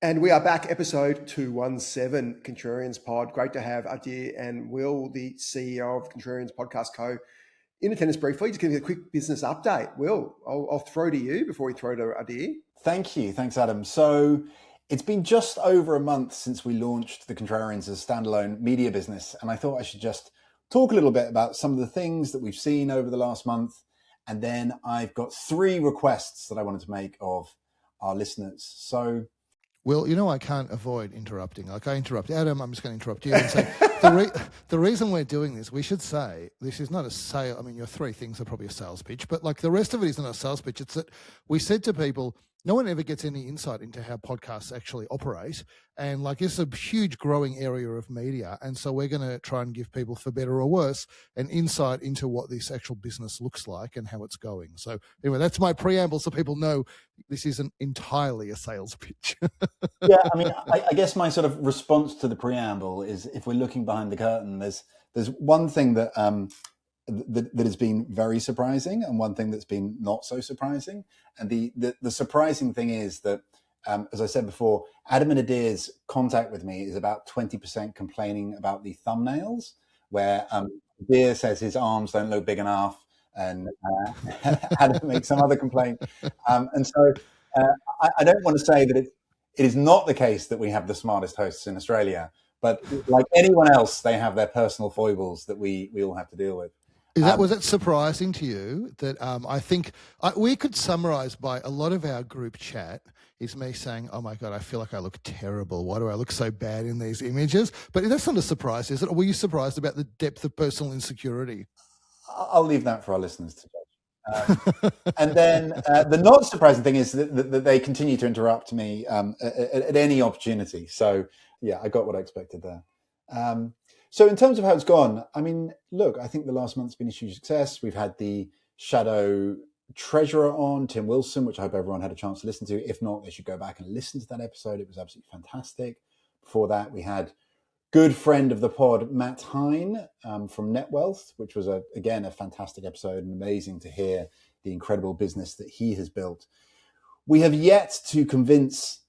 And we are back, episode 217, Contrarians Pod. Great to have Adir and Will, the CEO of Contrarians Podcast Co., in attendance briefly. Just give you a quick business update. Will, I'll throw to you before we throw to Adir. Thank you. Thanks, Adam. So it's been just over a month since we launched the Contrarians as a standalone media business. And I thought I should just talk a little bit about some of the things that we've seen over the last month. And then I've got 3 requests that I wanted to make of our listeners. So... Well, I can't avoid interrupting. Like I interrupt Adam, I'm just going to interrupt you and say, the reason we're doing this, we should say, this is not a sale. I mean, your 3 things are probably a sales pitch, but like the rest of it is not a sales pitch. It's that we said to people, no one ever gets any insight into how podcasts actually operate. And like it's a huge growing area of media. And so we're going to try and give people, for better or worse, an insight into what this actual business looks like and how it's going. So anyway, that's my preamble so people know this isn't entirely a sales pitch. Yeah, I mean, I guess my sort of response to the preamble is if we're looking behind the curtain, there's one thing that that has been very surprising and one thing that's been not so surprising. And the surprising thing is that, as I said before, Adam and Adir's contact with me is about 20% complaining about the thumbnails, where Adir says his arms don't look big enough and Adam makes some other complaint. And so I don't want to say that it is not the case that we have the smartest hosts in Australia, but like anyone else, they have their personal foibles that we all have to deal with. Was it surprising to you that I think we could summarize by a lot of our group chat is me saying, oh my God, I feel like I look terrible. Why do I look so bad in these images? But that's not a surprise, is it? Or were you surprised about the depth of personal insecurity? I'll leave that for our listeners to judge. And then the not surprising thing is that they continue to interrupt me at any opportunity. So yeah, I got what I expected there. So in terms of how it's gone, I mean, look, I think the last month's been a huge success. We've had the Shadow Treasurer on, Tim Wilson, which I hope everyone had a chance to listen to. If not, they should go back and listen to that episode. It was absolutely fantastic. Before that, we had good friend of the pod, Matt Hine from NetWealth, which was, again, a fantastic episode and amazing to hear the incredible business that he has built. We have yet to convince...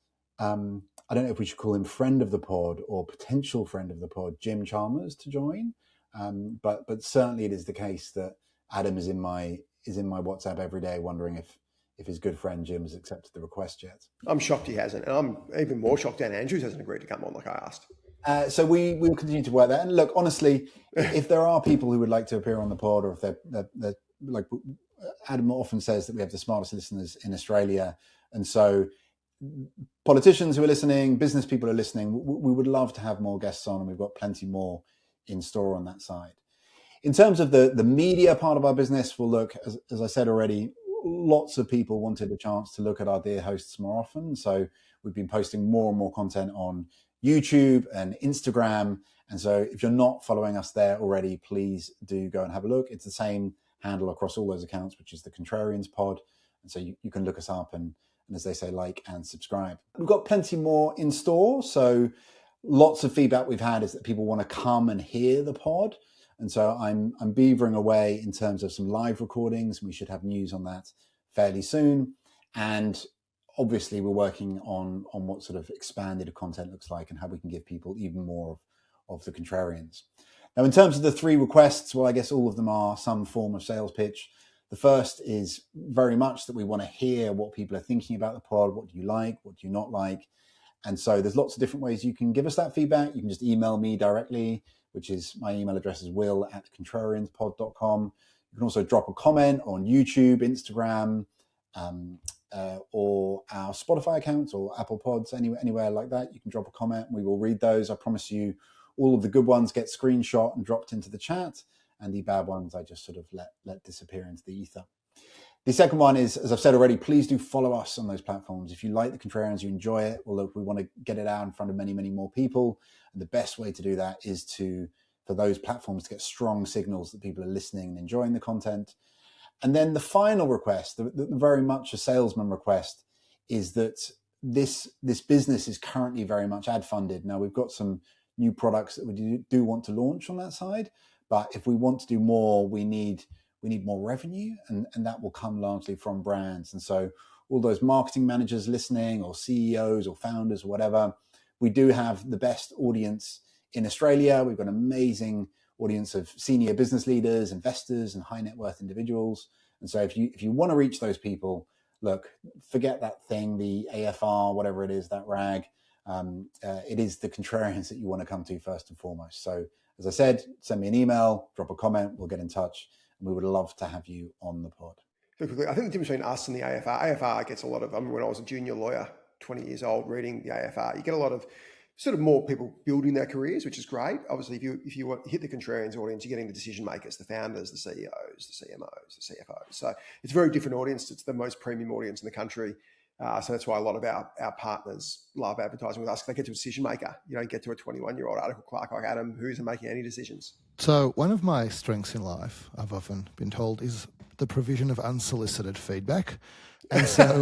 I don't know if we should call him friend of the pod or potential friend of the pod, Jim Chalmers, to join. But certainly it is the case that Adam is in my WhatsApp every day wondering if his good friend Jim has accepted the request yet. I'm shocked he hasn't. And I'm even more shocked Dan Andrews hasn't agreed to come on like I asked. So we will continue to work that. And look, honestly, if there are people who would like to appear on the pod, or if they're like Adam often says that we have the smartest listeners in Australia. And so politicians who are listening, business people who are listening, we would love to have more guests on, and we've got plenty more in store on that side. In terms of the media part of our business, well, look, as I said already, lots of people wanted a chance to look at our dear hosts more often. So we've been posting more and more content on YouTube and Instagram. And so if you're not following us there already, please do go and have a look. It's the same handle across all those accounts, which is the Contrarians Pod. And so you can look us up and as they say, like and subscribe. We've got plenty more in store. So lots of feedback we've had is that people want to come and hear the pod. And so I'm beavering away in terms of some live recordings. We should have news on that fairly soon. And obviously we're working on what sort of expanded content looks like and how we can give people even more of the Contrarians. Now, in terms of the 3 requests, well, I guess all of them are some form of sales pitch. The first is very much that we want to hear what people are thinking about the pod. What do you like? What do you not like? And so there's lots of different ways you can give us that feedback. You can just email me directly, which is my email address is will@contrarianspod.com. You can also drop a comment on YouTube, Instagram, or our Spotify accounts or Apple Pods, anywhere like that. You can drop a comment. We will read those. I promise you all of the good ones get screenshot and dropped into the chat. And the bad ones I just sort of let disappear into the ether. The second one is, as I've said already, please do follow us on those platforms. If you like the Contrarians, you enjoy it, well, look, we want to get it out in front of many, many more people. And the best way to do that is for those platforms to get strong signals that people are listening and enjoying the content. And then the final request, the very much a salesman request, is that this business is currently very much ad funded. Now, we've got some new products that we do want to launch on that side. But if we want to do more, we need more revenue, and that will come largely from brands. And so all those marketing managers listening, or CEOs or founders or whatever, we do have the best audience in Australia. We've got an amazing audience of senior business leaders, investors, and high net worth individuals. And so if you want to reach those people, look, forget that thing, the AFR, whatever it is, that rag. It is the contrarians that you want to come to first and foremost. So as I said, send me an email, drop a comment, we'll get in touch, and we would love to have you on the pod. I think the difference between us and the AFR gets a lot of, I mean, when I was a junior lawyer, 20 years old, reading the AFR, you get a lot of sort of more people building their careers, which is great. Obviously, if you hit the contrarians audience, you're getting the decision makers, the founders, the CEOs, the CMOs, the CFOs. So it's a very different audience. It's the most premium audience in the country. So that's why a lot of our partners love advertising with us. They get to a decision maker. You don't get to a 21-year-old article clerk like Adam who isn't making any decisions. So one of my strengths in life, I've often been told, is the provision of unsolicited feedback. And so,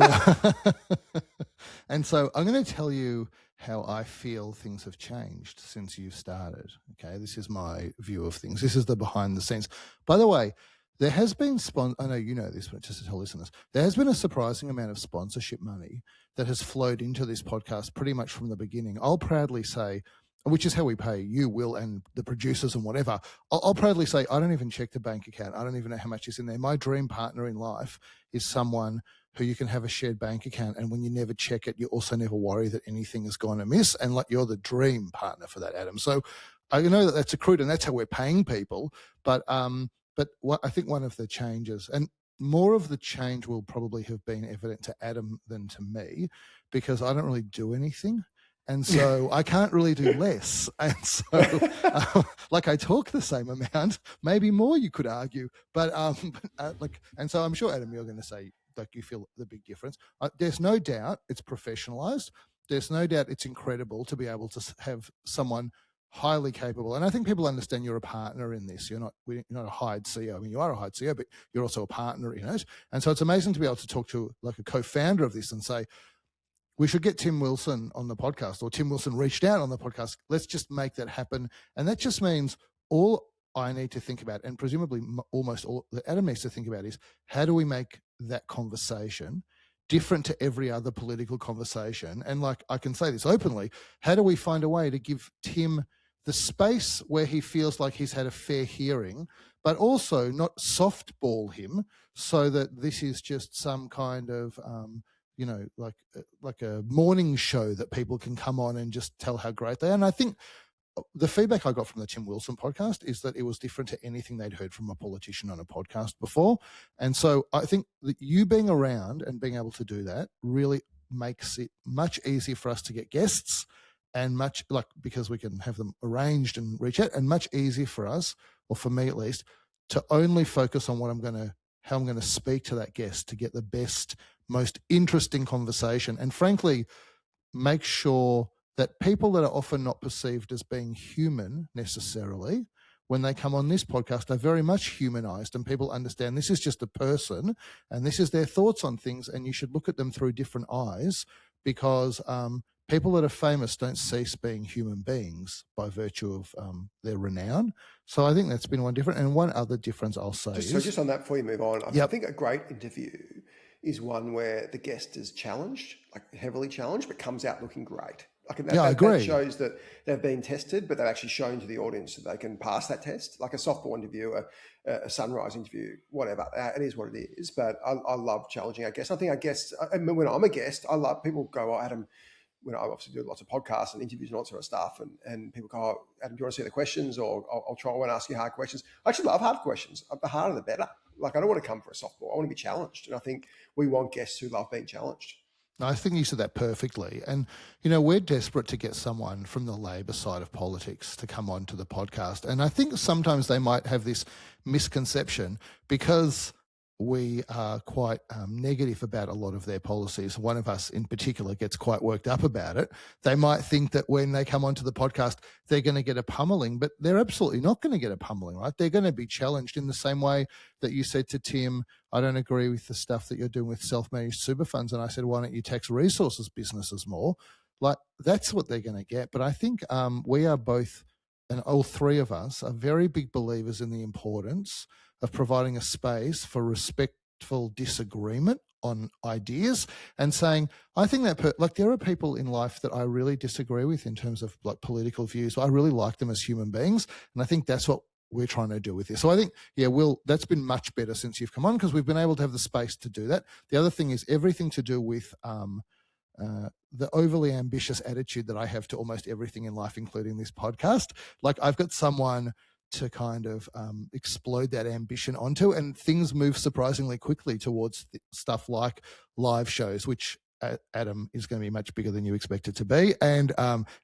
and so I'm going to tell you how I feel things have changed since you've started. Okay, this is my view of things. This is the behind the scenes. By the way, there has been, I know you know this, but just to tell listeners, there has been a surprising amount of sponsorship money that has flowed into this podcast pretty much from the beginning. I'll proudly say, which is how we pay you, Will, and the producers and whatever. I'll proudly say I don't even check the bank account. I don't even know how much is in there. My dream partner in life is someone who you can have a shared bank account, and when you never check it, you also never worry that anything has gone amiss, and like you're the dream partner for that, Adam. So I know that that's accrued, and that's how we're paying people. But what I think one of the changes, and more of the change will probably have been evident to Adam than to me, because I don't really do anything. And so I can't really do less. And so, like, I talk the same amount, maybe more, you could argue. But and so I'm sure, Adam, you're going to say, like, you feel the big difference. There's no doubt it's professionalized. There's no doubt it's incredible to be able to have someone highly capable. And I think people understand you're a partner in this. You're not a hired CEO. I mean, you are a hired CEO, but you're also a partner in it. And so it's amazing to be able to talk to like a co-founder of this and say, we should get Tim Wilson on the podcast, or Tim Wilson reached out on the podcast. Let's just make that happen. And that just means all I need to think about, and presumably almost all that Adam needs to think about, is how do we make that conversation different to every other political conversation? And like, I can say this openly, how do we find a way to give Tim the space where he feels like he's had a fair hearing, but also not softball him so that this is just some kind of, like a morning show that people can come on and just tell how great they are. And I think the feedback I got from the Tim Wilson podcast is that it was different to anything they'd heard from a politician on a podcast before. And so I think that you being around and being able to do that really makes it much easier for us to get guests, and much, like, because we can have them arranged and reach out, and much easier for us, or for me at least, to only focus on how I'm going to speak to that guest to get the best, most interesting conversation. And frankly, make sure that people that are often not perceived as being human necessarily, when they come on this podcast, are very much humanized, and people understand this is just a person and this is their thoughts on things, and you should look at them through different eyes, because people that are famous don't cease being human beings by virtue of their renown. So I think that's been one different. And one other difference I'll say So just on that, before you move on, I think a great interview is one where the guest is challenged, like heavily challenged, but comes out looking great. I agree. That shows that they've been tested, but they've actually shown to the audience that they can pass that test. Like a softball interview, a sunrise interview, whatever. It is what it is. But I love challenging our guests. I think our guests, when I'm a guest, I love people go, oh, Adam, when I obviously do lots of podcasts and interviews and all that sort of stuff, and people go, oh, Adam, do you want to see the questions? Or I'll try and ask you hard questions. I actually love hard questions. The harder, the better. Like, I don't want to come for a softball. I want to be challenged. And I think we want guests who love being challenged. I think you said that perfectly. And, you know, we're desperate to get someone from the Labor side of politics to come on to the podcast. And I think sometimes they might have this misconception, because we are quite negative about a lot of their policies. One of us in particular gets quite worked up about it. They might think that when they come onto the podcast, they're going to get a pummeling, but they're absolutely not going to get a pummeling, right? They're going to be challenged in the same way that you said to Tim, I don't agree with the stuff that you're doing with self-managed super funds. And I said, why don't you tax resources businesses more? Like, that's what they're going to get. But I think we are both, and all three of us are very big believers in the importance of providing a space for disagreement on ideas and saying, I think that like there are people in life that I really disagree with in terms of like political views, but I really like them as human beings. And I think that's what we're trying to do with this. So I think, yeah, Will, that's been much better since you've come on because we've been able to have the space to do that. The other thing is everything to do with the overly ambitious attitude that I have to almost everything in life, including this podcast. Like I've got someone to kind of explode that ambition onto, and things move surprisingly quickly towards stuff like live shows, which Adam is going to be much bigger than you expect it to be, and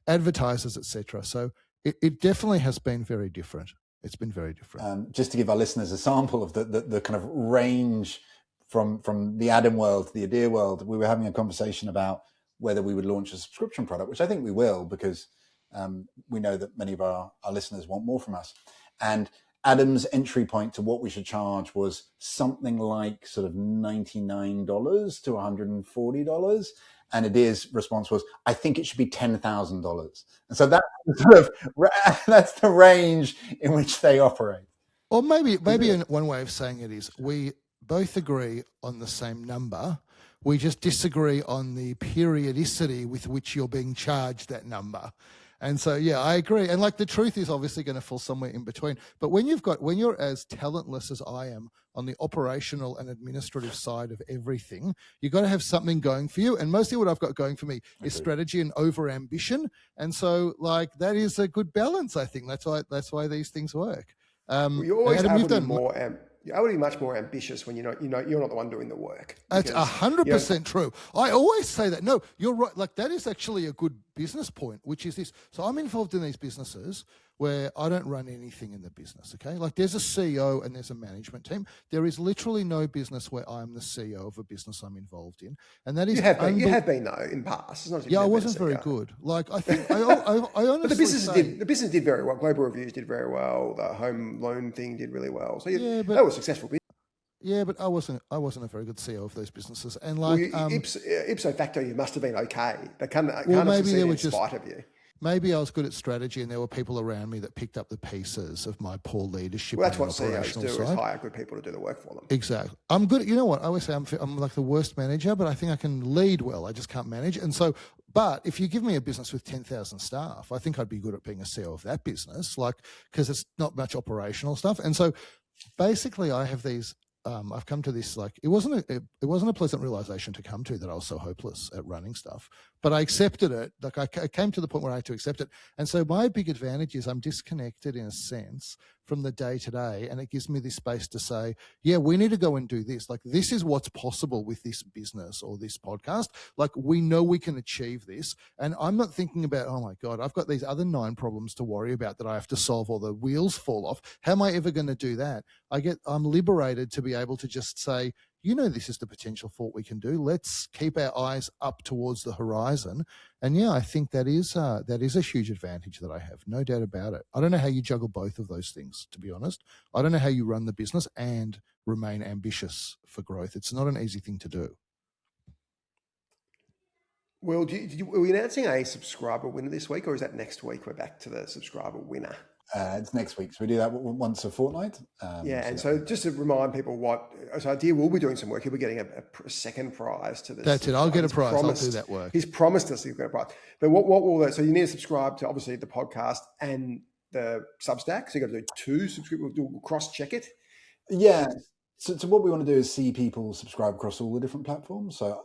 advertisers, etc. So it definitely has been very different. It's been very different. Just to give our listeners a sample of the kind of range from the Adam world to the Adir world, we were having a conversation about whether we would launch a subscription product, which I think we will, because we know that many of our listeners want more from us. And Adam's entry point to what we should charge was something like sort of $99 to $140. And Adir's response was, I think it should be $10,000. And so that's the range in which they operate. Or maybe one way of saying it is we both agree on the same number. We just disagree on the periodicity with which you're being charged that number. And so, yeah, I agree. And like the truth is obviously going to fall somewhere in between. But when you're as talentless as I am on the operational and administrative side of everything, you've got to have something going for you. And mostly what I've got going for me is strategy and over ambition. And so like that is a good balance, I think. That's why these things work. You always Adam, you're able to be much more ambitious when you're not the one doing the work. That's 100% true. I always say that. No, you're right. Like that is actually a good business point, which is this. So I'm involved in these businesses where I don't run anything in the business, okay? Like there's a CEO and there's a management team. There is literally no business where I'm the CEO of a business I'm involved in. And that is... You have been though, in past. It's not I wasn't very good. Like I think, I honestly But the business did very well. Global Reviews did very well. The home loan thing did really well. So that was successful business. Yeah, but I wasn't a very good CEO of those businesses. And like ipso facto, you must have been okay. They can't have succeeded in spite of you. Maybe I was good at strategy and there were people around me that picked up the pieces of my poor leadership. Well, that's what CEOs do, is hire good people to do the work for them. Exactly. I'm good. You know what? I always say I'm like the worst manager, but I think I can lead well. I just can't manage. And so, but if you give me a business with 10,000 staff, I think I'd be good at being a CEO of that business, like, because it's not much operational stuff. And so basically I have these, I've come to this, like, it wasn't a pleasant realization to come to that I was so hopeless at running stuff, but I accepted it. Like I came to the point where I had to accept it. And so my big advantage is I'm disconnected in a sense from the day to day. And it gives me this space to say, yeah, we need to go and do this. Like this is what's possible with this business or this podcast. Like we know we can achieve this. And I'm not thinking about, oh my God, I've got these other 9 problems to worry about that I have to solve or the wheels fall off. How am I ever going to do that? I'm liberated to be able to just say, this is the potential for what we can do. Let's keep our eyes up towards the horizon. And yeah, I think that is a huge advantage that I have, no doubt about it. I don't know how you juggle both of those things, to be honest. I don't know how you run the business and remain ambitious for growth. It's not an easy thing to do. Well, are we announcing a subscriber winner this week, or is that next week we're back to the subscriber winner? It's next week. So we do that once a fortnight. So just to remind people Adir will be doing some work. He'll be getting a second prize to this. That's it. I'll get a prize. I'll do that work. He's promised us he'll get a prize. But what will that? So you need to subscribe to obviously the podcast and the Substack. So you got to do 2 subscriptions. We'll cross-check it. Yeah. So what we want to do is see people subscribe across all the different platforms. So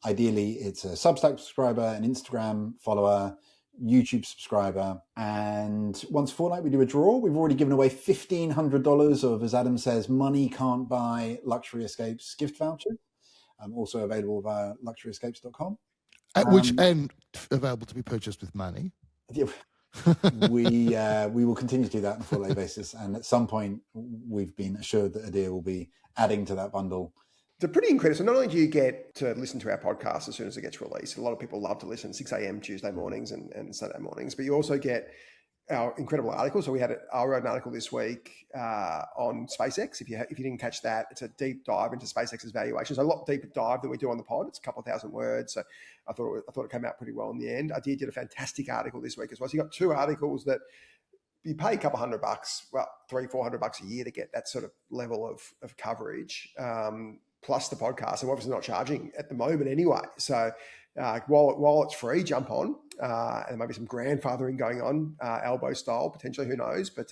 ideally, it's a Substack subscriber, an Instagram follower, YouTube subscriber, and once a fortnight we do a draw. We've already given away $1,500 of, as Adam says, money can't buy luxury escapes gift vouchers. Also available via luxuryescapes.com. And available to be purchased with money. Yeah, we will continue to do that on a fortnightly basis, and at some point we've been assured that Adir will be adding to that bundle. They're pretty incredible. So not only do you get to listen to our podcast as soon as it gets released, a lot of people love to listen 6 a.m. Tuesday mornings and Saturday mornings, but you also get our incredible article. So I wrote an article this week on SpaceX. If you didn't catch that, it's a deep dive into SpaceX's valuations. A lot deeper dive than we do on the pod. It's a couple of thousand words. So I thought it came out pretty well in the end. Adir did a fantastic article this week as well. So you got 2 articles that you pay a couple $100, well, $300-400 a year to get that sort of level of coverage, plus the podcast. And we're obviously not charging at the moment anyway. So while it's free, jump on. And maybe some grandfathering going on, elbow style, potentially, who knows. But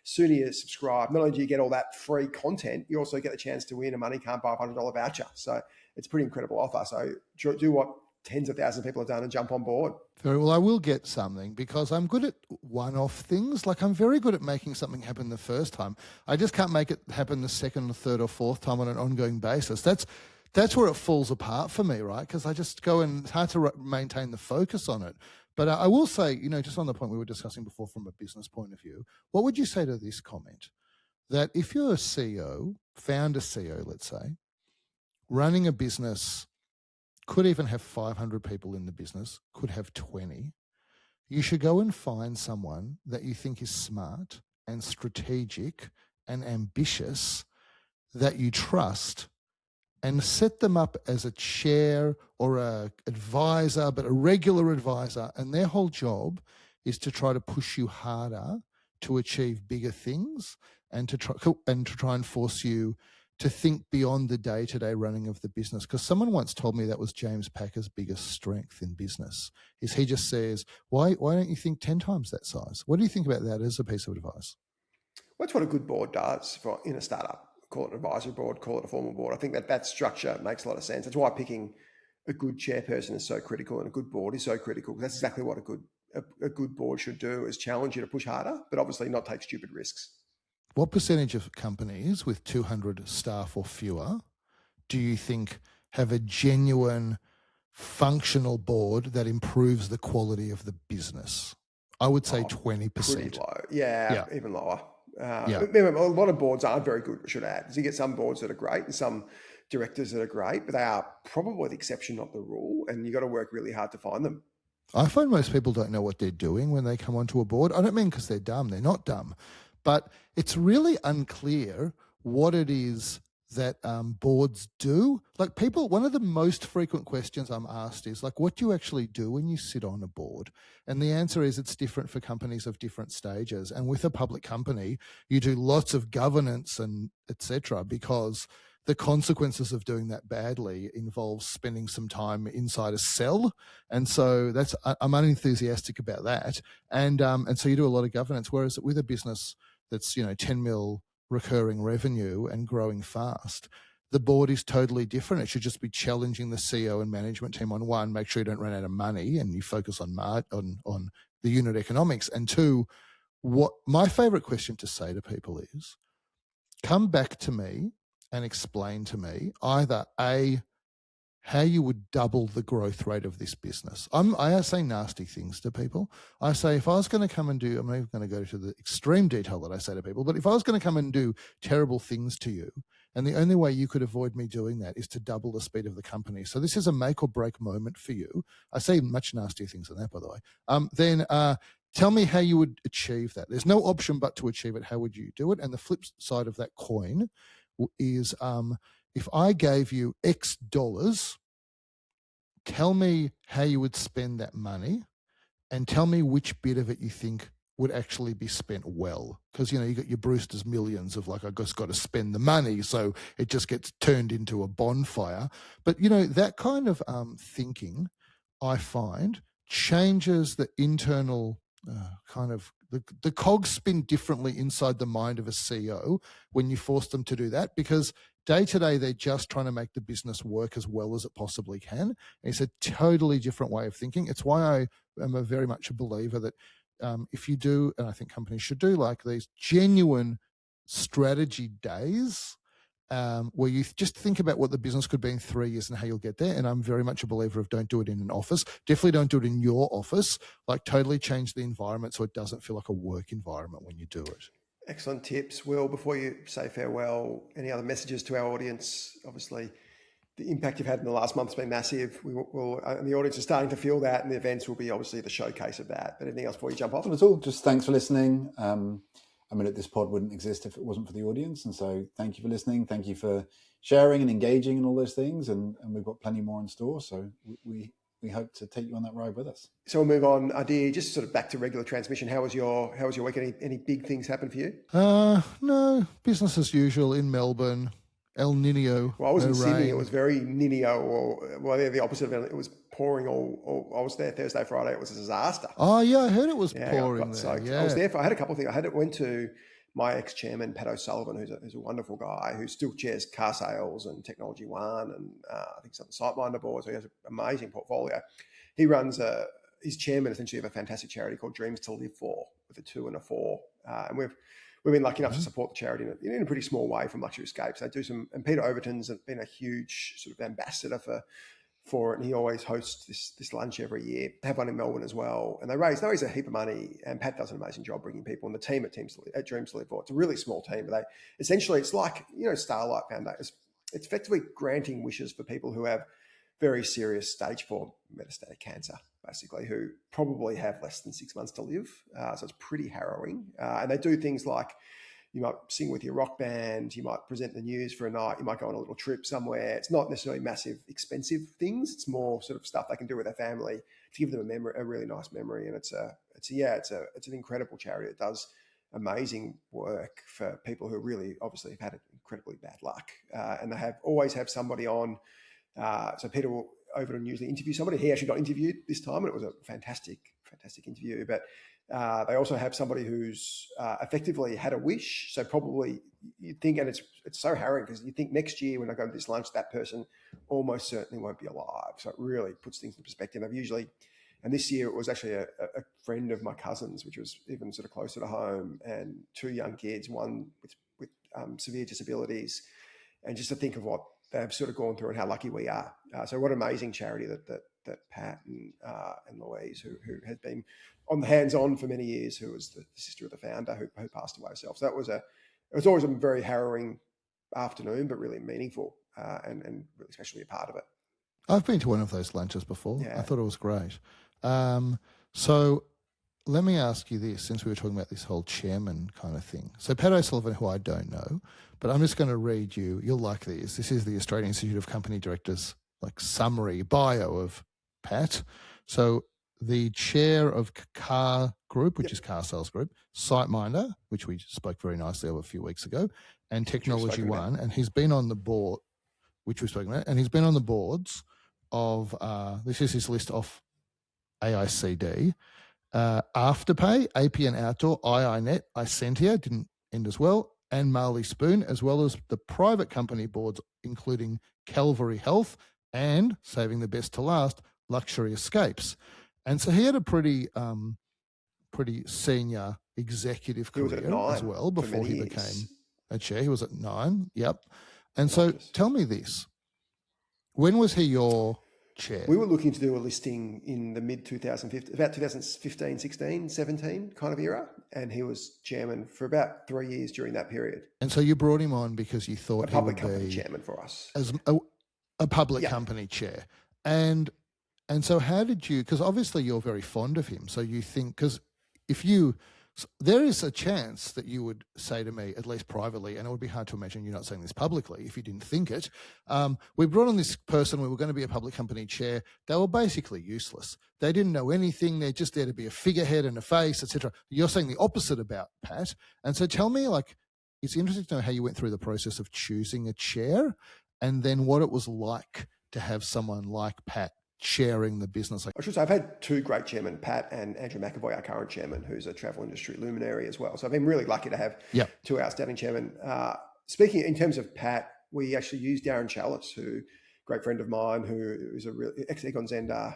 sooner you subscribe, not only do you get all that free content, you also get the chance to win a Money Can't Buy $500 voucher. So it's a pretty incredible offer. So do what tens of thousands of people have done and jump on board. Very well. I will get something because I'm good at one-off things. Like, I'm very good at making something happen the first time. I just can't make it happen the second or third or fourth time on an ongoing basis. That's where it falls apart for me, right? Because I just go and it's hard to maintain the focus on it. But I will say, just on the point we were discussing before from a business point of view, what would you say to this comment? That if you're a CEO, founder CEO, let's say, running a business, could even have 500 people in the business, could have 20, you should go and find someone that you think is smart and strategic and ambitious that you trust, and set them up as a chair or a advisor, but a regular advisor. And their whole job is to try to push you harder to achieve bigger things and to try and force you to think beyond the day-to-day running of the business. Because someone once told me that was James Packer's biggest strength in business, is he just says, why don't you think 10 times that size? What do you think about that as a piece of advice? That's what a good board does in a startup. Call it an advisory board, call it a formal board. I think that structure makes a lot of sense. That's why picking a good chairperson is so critical and a good board is so critical. That's exactly what a good board should do, is challenge you to push harder, but obviously not take stupid risks. What percentage of companies with 200 staff or fewer do you think have a genuine functional board that improves the quality of the business? I would say 20%. Pretty low. Yeah, even lower. Yeah. A lot of boards aren't very good, should add. So you get some boards that are great and some directors that are great, but they are probably the exception, not the rule, and you've got to work really hard to find them. I find most people don't know what they're doing when they come onto a board. I don't mean because they're dumb. They're not dumb. But it's really unclear what it is that boards do. Like, people, one of the most frequent questions I'm asked is, like, what do you actually do when you sit on a board? And the answer is it's different for companies of different stages. And with a public company, you do lots of governance and et cetera, because the consequences of doing that badly involves spending some time inside a cell. And so I'm unenthusiastic about that. And so you do a lot of governance, whereas with a business that's, 10 mil recurring revenue and growing fast, the board is totally different. It should just be challenging the CEO and management team on, one, make sure you don't run out of money and you focus on the unit economics. And two, what my favorite question to say to people is, come back to me and explain to me either A, how you would double the growth rate of this business. I say nasty things to people. I say, if I was going to come and do, I'm not even going to go to the extreme detail that I say to people, but if I was going to come and do terrible things to you, and the only way you could avoid me doing that is to double the speed of the company, so this is a make or break moment for you. I say much nastier things than that, by the way. Then tell me how you would achieve that. There's no option but to achieve it. How would you do it? And the flip side of that coin is, if I gave you X dollars, tell me how you would spend that money and tell me which bit of it you think would actually be spent well. Because, you got your Brewster's Millions of, like, I just got to spend the money, so it just gets turned into a bonfire. But, that kind of thinking, I find, changes the internal the cogs spin differently inside the mind of a CEO when you force them to do that, because day to day they're just trying to make the business work as well as it possibly can. And it's a totally different way of thinking. It's why I am very much a believer that if you do, and I think companies should do, like, these genuine strategy days, where you just think about what the business could be in 3 years and how you'll get there. And I'm very much a believer of don't do it in an office. Definitely don't do it in your office. Like, totally change the environment so it doesn't feel like a work environment when you do it. Excellent tips. Will, before you say farewell, any other messages to our audience? Obviously, the impact you've had in the last month has been massive. And the audience is starting to feel that, and the events will be obviously the showcase of that. But anything else before you jump off? Not at all. Just thanks for listening. This pod wouldn't exist if it wasn't for the audience. And so thank you for listening. Thank you for sharing and engaging and all those things. And we've got plenty more in store. So we we hope to take you on that ride with us. So we'll move on, Adir, just sort of back to regular transmission. How was your week? Any big things happen for you? No, business as usual in Melbourne. El Nino. Well, I was in Sydney. Rain. It was very Nino, or they're the opposite of it. It was pouring all. I was there Thursday, Friday. It was a disaster. Oh yeah, I heard it was Yeah, pouring there. Yeah. I was there I had a couple of things. Went to my ex-chairman, Pat O'Sullivan, who's a wonderful guy who still chairs car sales and Technology One, and I think some of the SiteMinder board. So he has an amazing portfolio. He runs he's chairman essentially of a fantastic charity called Dreams to Live For, with a 2 and a 4, and we've been lucky enough to support the charity in a pretty small way from Luxury Escapes. They do some, and Peter Overton's been a huge sort of ambassador for it, and he always hosts this lunch every year. They have one in Melbourne as well, and they raise a heap of money, and Pat does an amazing job bringing people, and the team at Dreams to Live For, it's a really small team, but it's like, Starlight Foundation. It's effectively granting wishes for people who have very serious stage 4 metastatic cancer, basically, who probably have less than 6 months to live. So it's pretty harrowing. And they do things like, you might sing with your rock band, you might present the news for a night, you might go on a little trip somewhere. It's not necessarily massive, expensive things. It's more sort of stuff they can do with their family to give them a really nice memory. And it's an incredible charity. It does amazing work for people who really obviously have had incredibly bad luck. And they always have somebody on. So Peter will usually interview somebody. He actually got interviewed this time, and it was a fantastic interview. But they also have somebody who's effectively had a wish. So probably you think, and it's so harrowing because you think next year when I go to this lunch, that person almost certainly won't be alive. So it really puts things in perspective. And this year it was actually a friend of my cousin's, which was even sort of closer to home, and 2 young kids, one with severe disabilities, and just to think of what they've sort of gone through and how lucky we are. So what an amazing charity that Pat and Louise, who has been on the hands-on for many years, who was the sister of the founder who passed away herself. So it was always a very harrowing afternoon, but really meaningful and really special to be a part of it. I've been to one of those lunches before. Yeah. I thought it was great. So let me ask you this, since we were talking about this whole chairman kind of thing. So Pat O'Sullivan, who I don't know, but I'm just going to read you. You'll like this. This is the Australian Institute of Company Directors, summary bio of Pat. So the chair of Car Group, which is Car Sales Group, SiteMinder, which we spoke very nicely of a few weeks ago, and Technology One. And he's been on the board, which we've spoken about, and he's been on the boards of, this is his list of AICD, Afterpay, APN Outdoor, IINet, Icentia, didn't end as well, and Marley Spoon, as well as the private company boards, including Calvary Health and, saving the best to last, Luxury Escapes. And so he had a pretty senior executive career as well before he became a chair. He was at 9, yep. And so tell me this, when was he your chair? We were looking to do a listing in the mid-2015, about 2015, 16, 17 kind of era, and he was chairman for about 3 years during that period. And so you brought him on because you thought he would be company chairman for us. As a public company chair. And so how did you, because obviously you're very fond of him, so you think, because there is a chance that you would say to me, at least privately, and it would be hard to imagine you're not saying this publicly if you didn't think it, we brought on this person, we were going to be a public company chair. They were basically useless. They didn't know anything. They're just there to be a figurehead and a face, etc. You're saying the opposite about Pat. And so tell me, it's interesting to know how you went through the process of choosing a chair and then what it was like to have someone like Pat chairing the business. I should say I've had 2 great chairmen, Pat and Andrew McAvoy, our current chairman, who's a travel industry luminary as well. So I've been really lucky to have 2 outstanding chairmen. Speaking in terms of Pat, we actually used Darren Chalice, who a great friend of mine, who is a real ex-Egon Zender,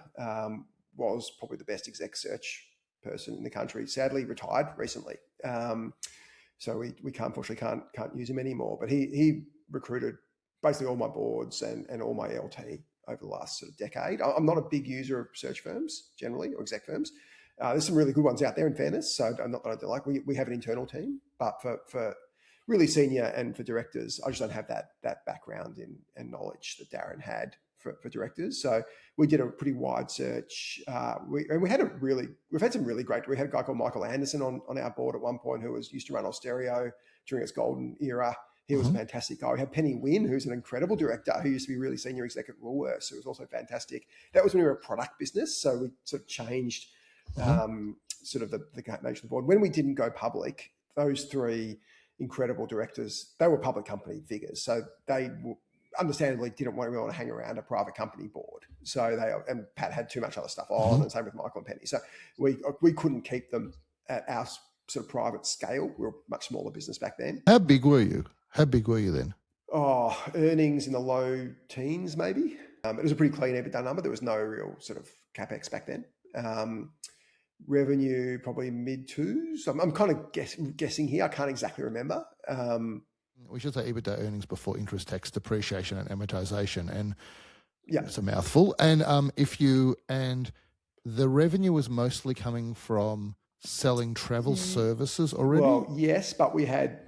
was probably the best exec search person in the country. Sadly, retired recently. So we unfortunately can't use him anymore. But he recruited basically all my boards and all my LT over the last sort of decade. I'm not a big user of search firms generally, or exec firms. There's some really good ones out there, in fairness. So not that I don't like. We have an internal team, but for really senior and for directors, I just don't have that background and knowledge that Darren had for directors. So we did a pretty wide search. We've had some really great. We had a guy called Michael Anderson on our board at one point who used to run Austereo during its golden era. He was a fantastic guy. We had Penny Wynn, who's an incredible director, who used to be really senior exec at Woolworths, who was also fantastic. That was when we were a product business, so we sort of changed sort of the nature of the board. When we didn't go public, those three incredible directors, they were public company figures, so they understandably didn't really want to hang around a private company board. So and Pat had too much other stuff on, and same with Michael and Penny. So we couldn't keep them at our sort of private scale. We were a much smaller business back then. How big were you? How big were you then? Oh, earnings in the low teens, maybe. It was a pretty clean EBITDA number. There was no real sort of capex back then. Revenue probably mid twos. I'm kind of guessing here. I can't exactly remember. We should say EBITDA, earnings before interest, tax, depreciation, and amortization. And yeah, it's a mouthful. And and the revenue was mostly coming from selling travel services already. Well, yes, but we had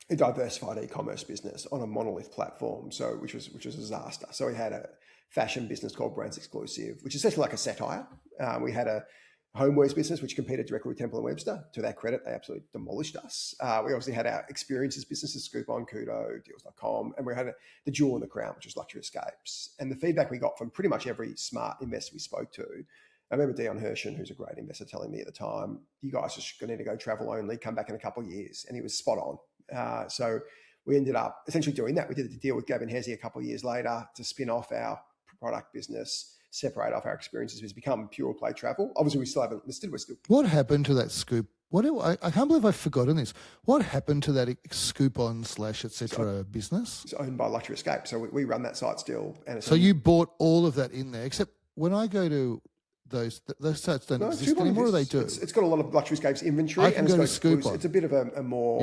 a diversified e-commerce business on a monolith platform, which was a disaster. So we had a fashion business called Brands Exclusive, which is essentially like a satire. We had a homewares business which competed directly with Temple & Webster. To their credit, they absolutely demolished us. We obviously had our experiences businesses, Scoop-On, Kudo, Deals.com, and we had the jewel in the crown, which was Luxury Escapes. And the feedback we got from pretty much every smart investor we spoke to, I remember Dion Hershen, who's a great investor, telling me at the time, you guys are just going to need to go travel only, come back in a couple of years. And he was spot on. So we ended up essentially doing that. We did the deal with Gavin Hesse a couple of years later to spin off our product business, separate off our experiences, has become pure play travel. Obviously, we still haven't listed. What happened to that Scoop? I can't believe I've forgotten this. What happened to that Scoop-On / etc. business? It's owned by Luxury Escape. So we run that site still. And so you bought all of that in there, except when I go to those sites don't exist anymore. They do. It's got a lot of Luxury Escapes inventory. I can go to Scoop-On. It's a bit of a more,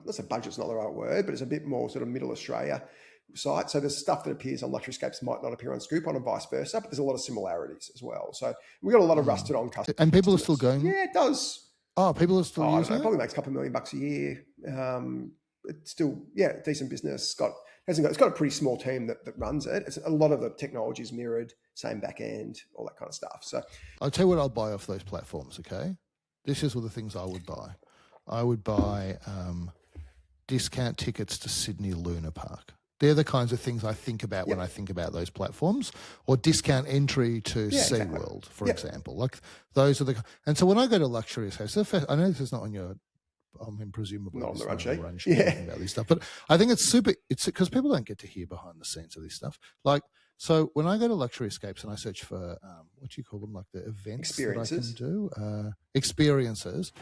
let's say budget's not the right word, but it's a bit more sort of middle Australia site. So there's stuff that appears on Luxury Escapes might not appear on Scoop-On and vice versa, but there's a lot of similarities as well. So we've got a lot of rusted on customers. And people are still going? Yeah, it does. Oh, people are still using it? It probably makes a couple $1 million a year. It's still, decent business. It's got a pretty small team that runs it. It's a lot of the technology is mirrored, same back end, all that kind of stuff. So I'll tell you what I'll buy off those platforms, okay? This is all the things I would buy. I would buy discount tickets to Sydney Luna Park. They're the kinds of things I think about when I think about those platforms, or discount entry to SeaWorld, for example. Like those are the. And so when I go to Luxury Escapes, I know this is not on your. I mean, presumably not on the run sheet. About this stuff, but I think it's super. It's because people don't get to hear behind the scenes of this stuff. Like, so when I go to Luxury Escapes and I search for what do you call them, like the events experiences that I can do, experiences.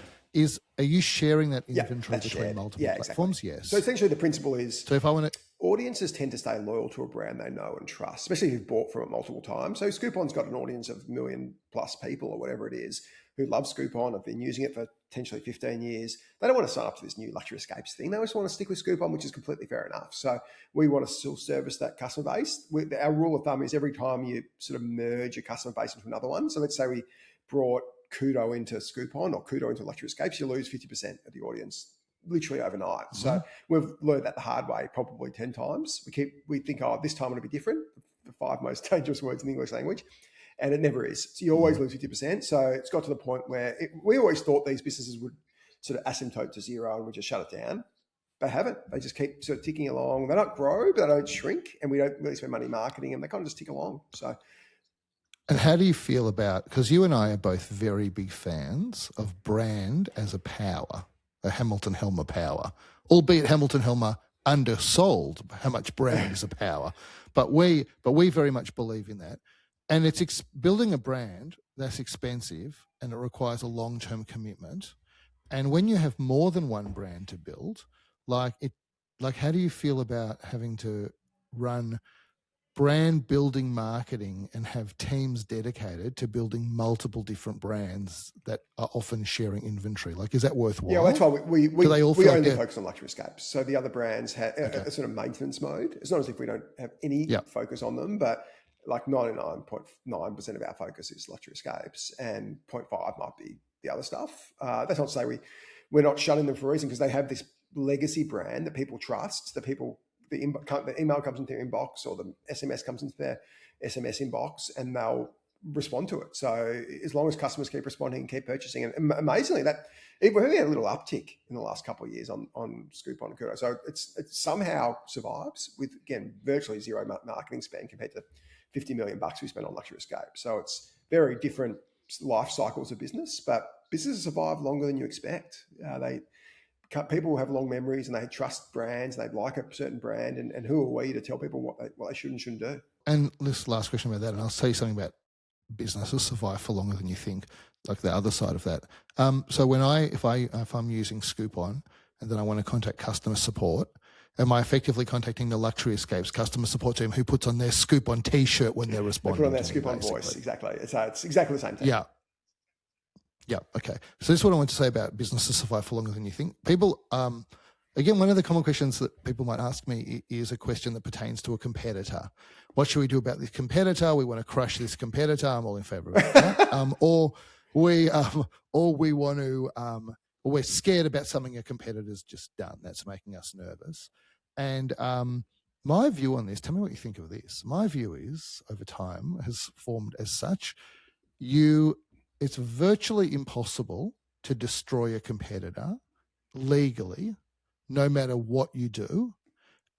Are you sharing that inventory between shared. multiple platforms? Exactly. Yes. So essentially the principle is, so if I want to, audiences tend to stay loyal to a brand they know and trust, especially if you've bought from it multiple times. So Scoop-On's got an audience of 1 million plus people or whatever it is who love Scoop-On, have been using it for potentially 15 years. They don't want to sign up to this new Luxury Escapes thing. They just want to stick with Scoop-On, which is completely fair enough. So we want to still service that customer base. Our rule of thumb is every time you sort of merge a customer base into another one. So let's say we brought Kudo into Scoop-On or Kudo into Luxury Escapes, you lose 50% of the audience literally overnight. So we've learned that the hard way probably 10 times. We think, this time it'll be different, the 5 most dangerous words in the English language. And it never is. So you always lose 50%. So it's got to the point where we always thought these businesses would sort of asymptote to zero and we just shut it down. They haven't. They just keep sort of ticking along. They don't grow, but they don't shrink. And we don't really spend money marketing them. They kind of just tick along. So. And how do you feel about, because you and I are both very big fans of brand as a power, a Hamilton Helmer power, albeit Hamilton Helmer undersold how much brand is a power. But we very much believe in that. And it's building a brand that's expensive and it requires a long-term commitment. And when you have more than one brand to build, how do you feel about having to run brand building marketing and have teams dedicated to building multiple different brands that are often sharing inventory? Like, is that worthwhile? Yeah, well, that's why we only focus on Luxury Escapes. So the other brands have a sort of maintenance mode. It's not as if we don't have any focus on them, but like 99.9% of our focus is Luxury Escapes, and 0.5 might be the other stuff. That's not to say we're not shutting them for a reason, because they have this legacy brand that people trust, the email comes into their inbox or the SMS comes into their SMS inbox, and they'll respond to it. So as long as customers keep responding and keep purchasing, and amazingly, that we had a little uptick in the last couple of years on Scoop on and Kudo. So it somehow survives with, again, virtually zero marketing spend compared to $50 million we spent on Luxury Escape. So it's very different life cycles of business, but businesses survive longer than you expect. People have long memories and they trust brands and they like a certain brand, and who are we to tell people what they should and shouldn't do? And this last question about that, and I'll tell you something about businesses survive for longer than you think, like the other side of that. So if I'm using Scoop on and then I want to contact customer support, am I effectively contacting the Luxury Escapes customer support team who puts on their Scoop on T-shirt when they're responding? They put on their Scoop on voice, exactly. It's exactly the same thing. Yeah. Okay. So this is what I want to say about businesses survive for longer than you think. People, again, one of the common questions that people might ask me is a question that pertains to a competitor. What should we do about this competitor? We want to crush this competitor. I'm all in favour of that. Or we want to, or we're scared about something a competitor's just done that's making us nervous. And my view on this, tell me what you think of this. My view is, over time, has formed as such, it's virtually impossible to destroy a competitor legally, no matter what you do.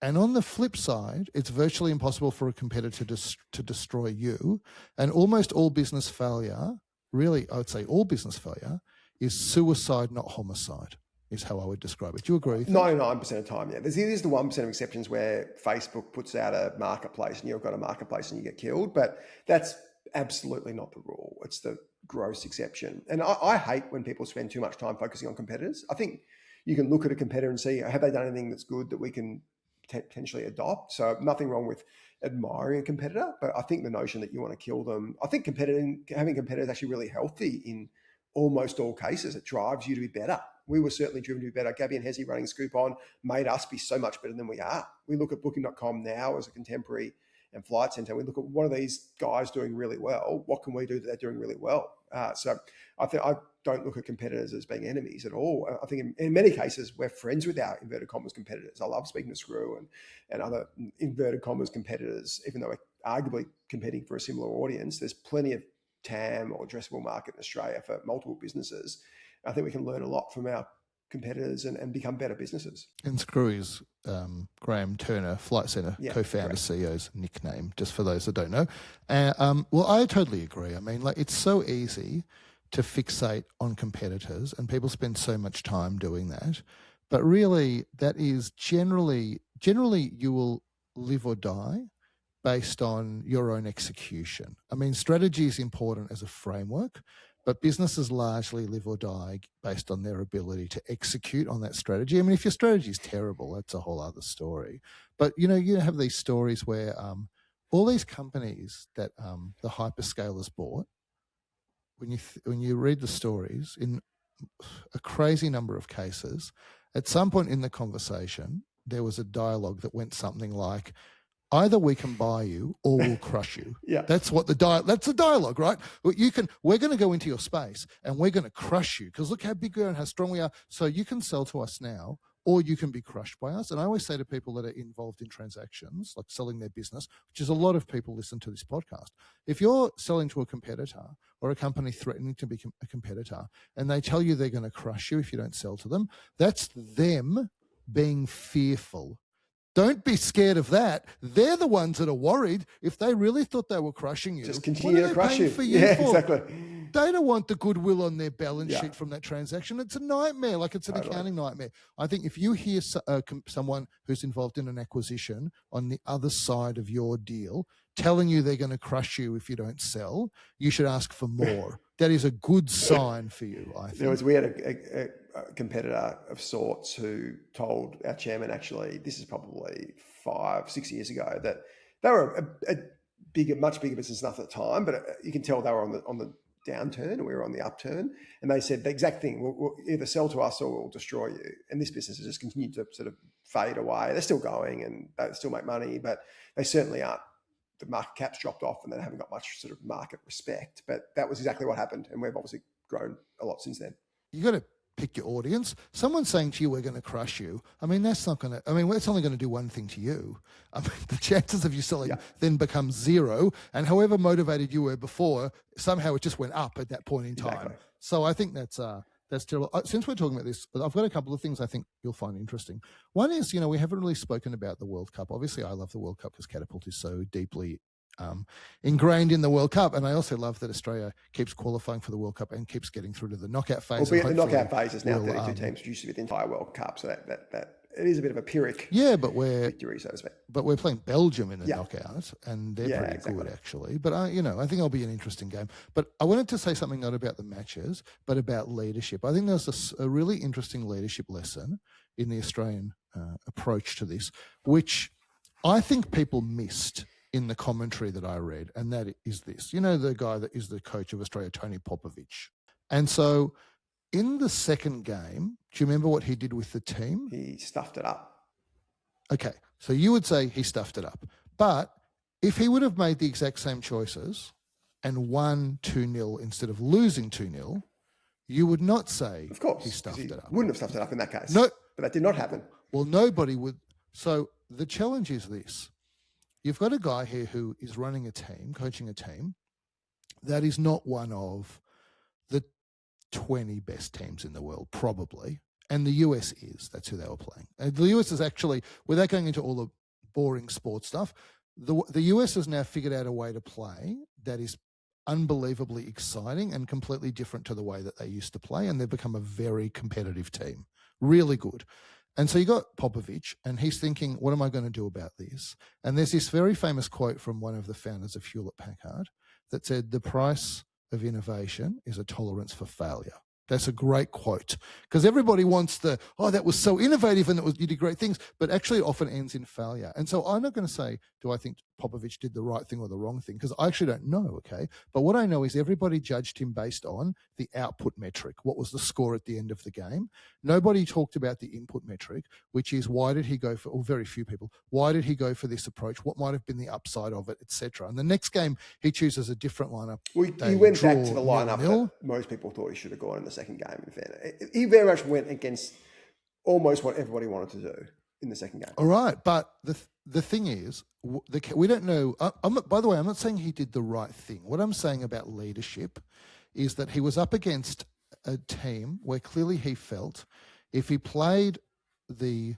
And on the flip side, it's virtually impossible for a competitor to destroy you. And almost all business failure, really, I would say all business failure, is suicide, not homicide, is how I would describe it. Do you agree with that? 99% of the time, yeah. There's the 1% of exceptions where Facebook puts out a marketplace and you've got a marketplace and you get killed, but that's absolutely not the rule. It's the gross exception. And I hate when people spend too much time focusing on competitors. I think you can look at a competitor and see, have they done anything that's good that we can potentially adopt? So nothing wrong with admiring a competitor, but I think the notion that you want to kill them, I think having competitors is actually really healthy in almost all cases. It drives you to be better. We were certainly driven to be better. Gabby and Hezi running Scoop on made us be so much better than we are. We look at Booking.com now as a contemporary and Flight Centre. We look at one of these guys doing really well. What can we do that they're doing really well? So I don't look at competitors as being enemies at all. I think in many cases we're friends with our inverted commas competitors. I love speaking to Screw and other inverted commas competitors, even though we're arguably competing for a similar audience. There's plenty of TAM or addressable market in Australia for multiple businesses. I think we can learn a lot from our competitors and become better businesses. And Screw is Graham Turner, Flight Centre co-founder, correct. CEO's nickname, just for those that don't know. Well, I totally agree. I mean, like, it's so easy to fixate on competitors, and people spend so much time doing that. But really, that is generally you will live or die based on your own execution. I mean, strategy is important as a framework, but businesses largely live or die based on their ability to execute on that strategy. I mean, if your strategy is terrible, that's a whole other story. But, you have these stories where all these companies that the hyperscalers bought, when you read the stories, in a crazy number of cases, at some point in the conversation, there was a dialogue that went something like, either we can buy you or we'll crush you. Yeah. That's what that's the dialogue, right? We're going to go into your space and we're going to crush you because look how big we are and how strong we are. So you can sell to us now or you can be crushed by us. And I always say to people that are involved in transactions, like selling their business, which is a lot of people listen to this podcast. If you're selling to a competitor or a company threatening to be a competitor and they tell you they're going to crush you if you don't sell to them, that's them being fearful. Don't be scared of that. They're the ones that are worried. If they really thought they were crushing you, just continue to crush you. Exactly. They don't want the goodwill on their balance sheet from that transaction. It's a nightmare. Like, it's an accounting nightmare. I think if you hear someone who's involved in an acquisition on the other side of your deal telling you they're going to crush you if you don't sell, you should ask for more. That is a good sign for you, I think. We had a competitor of sorts who told our chairman, actually, this is probably 5-6 years ago, that they were a much bigger business enough at the time, but you can tell they were on the downturn and we were on the upturn. And they said the exact thing, we'll either sell to us or we'll destroy you. And this business has just continued to sort of fade away. They're still going and they still make money, but they certainly aren't. The market cap's dropped off and they haven't got much sort of market respect. But that was exactly what happened. And we've obviously grown a lot since then. You got to pick your audience. Someone saying to you, we're going to crush you. I mean, that's not going to, I mean, it's only going to do one thing to you. I mean, the chances of you selling then become zero. And however motivated you were before, somehow it just went up at that point in time. Exactly. So I think that's terrible. Since we're talking about this, I've got a couple of things I think you'll find interesting. One is, we haven't really spoken about the World Cup. Obviously, I love the World Cup because Catapult is so deeply ingrained in the World Cup. And I also love that Australia keeps qualifying for the World Cup and keeps getting through to the knockout phase. Well, the knockout phase is now 32 teams, used to be the entire World Cup. So that it is a bit of a Pyrrhic victory, so to speak. But we're playing Belgium in the knockout, and they're pretty good, actually. But, I think it'll be an interesting game. But I wanted to say something not about the matches, but about leadership. I think there's a really interesting leadership lesson in the Australian approach to this, which I think people missed in the commentary that I read, and that is this. The guy that is the coach of Australia, Tony Popovich. And so in the second game, do you remember what he did with the team? He stuffed it up. Okay, so you would say he stuffed it up. But if he would have made the exact same choices and won 2-0 instead of losing 2-0, you would not say of course, he stuffed it up. Wouldn't have stuffed it up in that case. No, but that did not happen. Well, nobody would. So the challenge is this. You've got a guy here who is running a team, coaching a team, that is not one of the 20 best teams in the world, probably. And the US is. That's who they were playing. And the US is actually, without going into all the boring sports stuff, the US has now figured out a way to play that is unbelievably exciting and completely different to the way that they used to play. And they've become a very competitive team. Really good. And so you got Popovich, and he's thinking, what am I going to do about this? And there's this very famous quote from one of the founders of Hewlett-Packard that said, the price of innovation is a tolerance for failure. That's a great quote, because everybody wants that was so innovative and you did great things, but actually it often ends in failure. And so I'm not going to say, do I think Popovich did the right thing or the wrong thing? Because I actually don't know, okay? But what I know is everybody judged him based on the output metric. What was the score at the end of the game? Nobody talked about the input metric, which is why did he go for, or very few people, why did he go for this approach? What might have been the upside of it, etc. And the next game, he chooses a different lineup. Well, he went back to the lineup that most people thought he should have gone in the second game, in fairness. He very much went against almost what everybody wanted to do in the second game. All right, but the thing is, we don't know. By the way, I'm not saying he did the right thing. What I'm saying about leadership is that he was up against a team where clearly he felt if he played the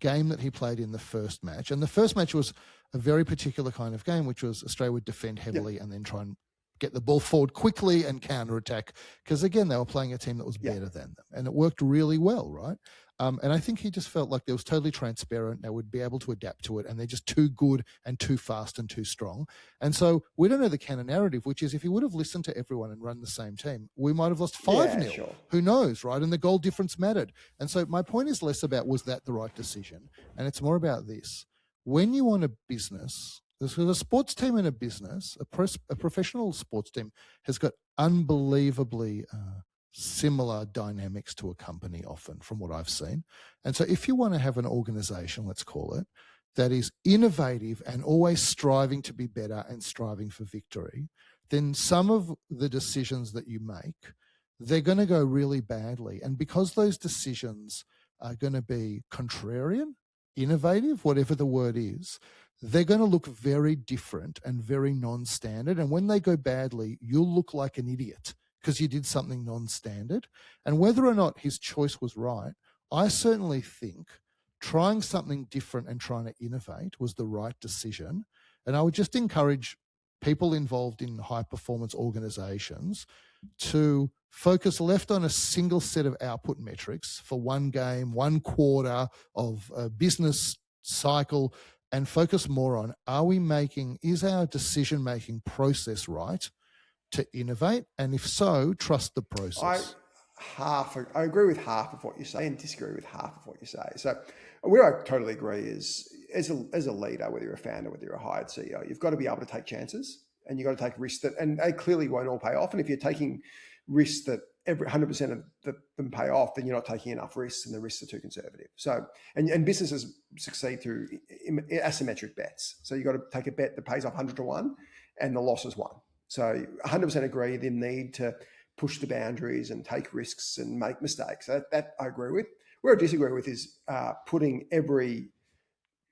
game that he played in the first match, and the first match was a very particular kind of game, which was Australia would defend heavily and then try and get the ball forward quickly and counter-attack, because, again, they were playing a team that was better than them, and it worked really well, right? And I think he just felt like it was totally transparent. They would be able to adapt to it, and they're just too good and too fast and too strong. And so we don't know the canon narrative, which is if he would have listened to everyone and run the same team, we might have lost 5-0. Yeah, sure. Who knows, right? And the goal difference mattered. And so my point is less about was that the right decision, and it's more about this. When you want a business, there's a sports team in a business, a professional sports team has got unbelievably similar dynamics to a company often from what I've seen. And so if you want to have an organization, let's call it, that is innovative and always striving to be better and striving for victory, then some of the decisions that you make, they're going to go really badly. And because those decisions are going to be contrarian, innovative, whatever the word is, they're going to look very different and very non-standard. And when they go badly, you'll look like an idiot because you did something non-standard. And whether or not his choice was right, I certainly think trying something different and trying to innovate was the right decision. And I would just encourage people involved in high-performance organizations to focus left on a single set of output metrics for one game, one quarter of a business cycle, and focus more on, is our decision-making process right to innovate? And if so, trust the process. I agree with half of what you say and disagree with half of what you say. So where I totally agree is, as a leader, whether you're a founder, whether you're a hired CEO, you've got to be able to take chances and you've got to take risks and they clearly won't all pay off. And if you're taking risks that 100% of them pay off, then you're not taking enough risks and the risks are too conservative. So, and businesses succeed through asymmetric bets. So you've got to take a bet that pays off 100 to 1 and the loss is 1. So 100% agree the need to push the boundaries and take risks and make mistakes. That I agree with. Where I disagree with is putting every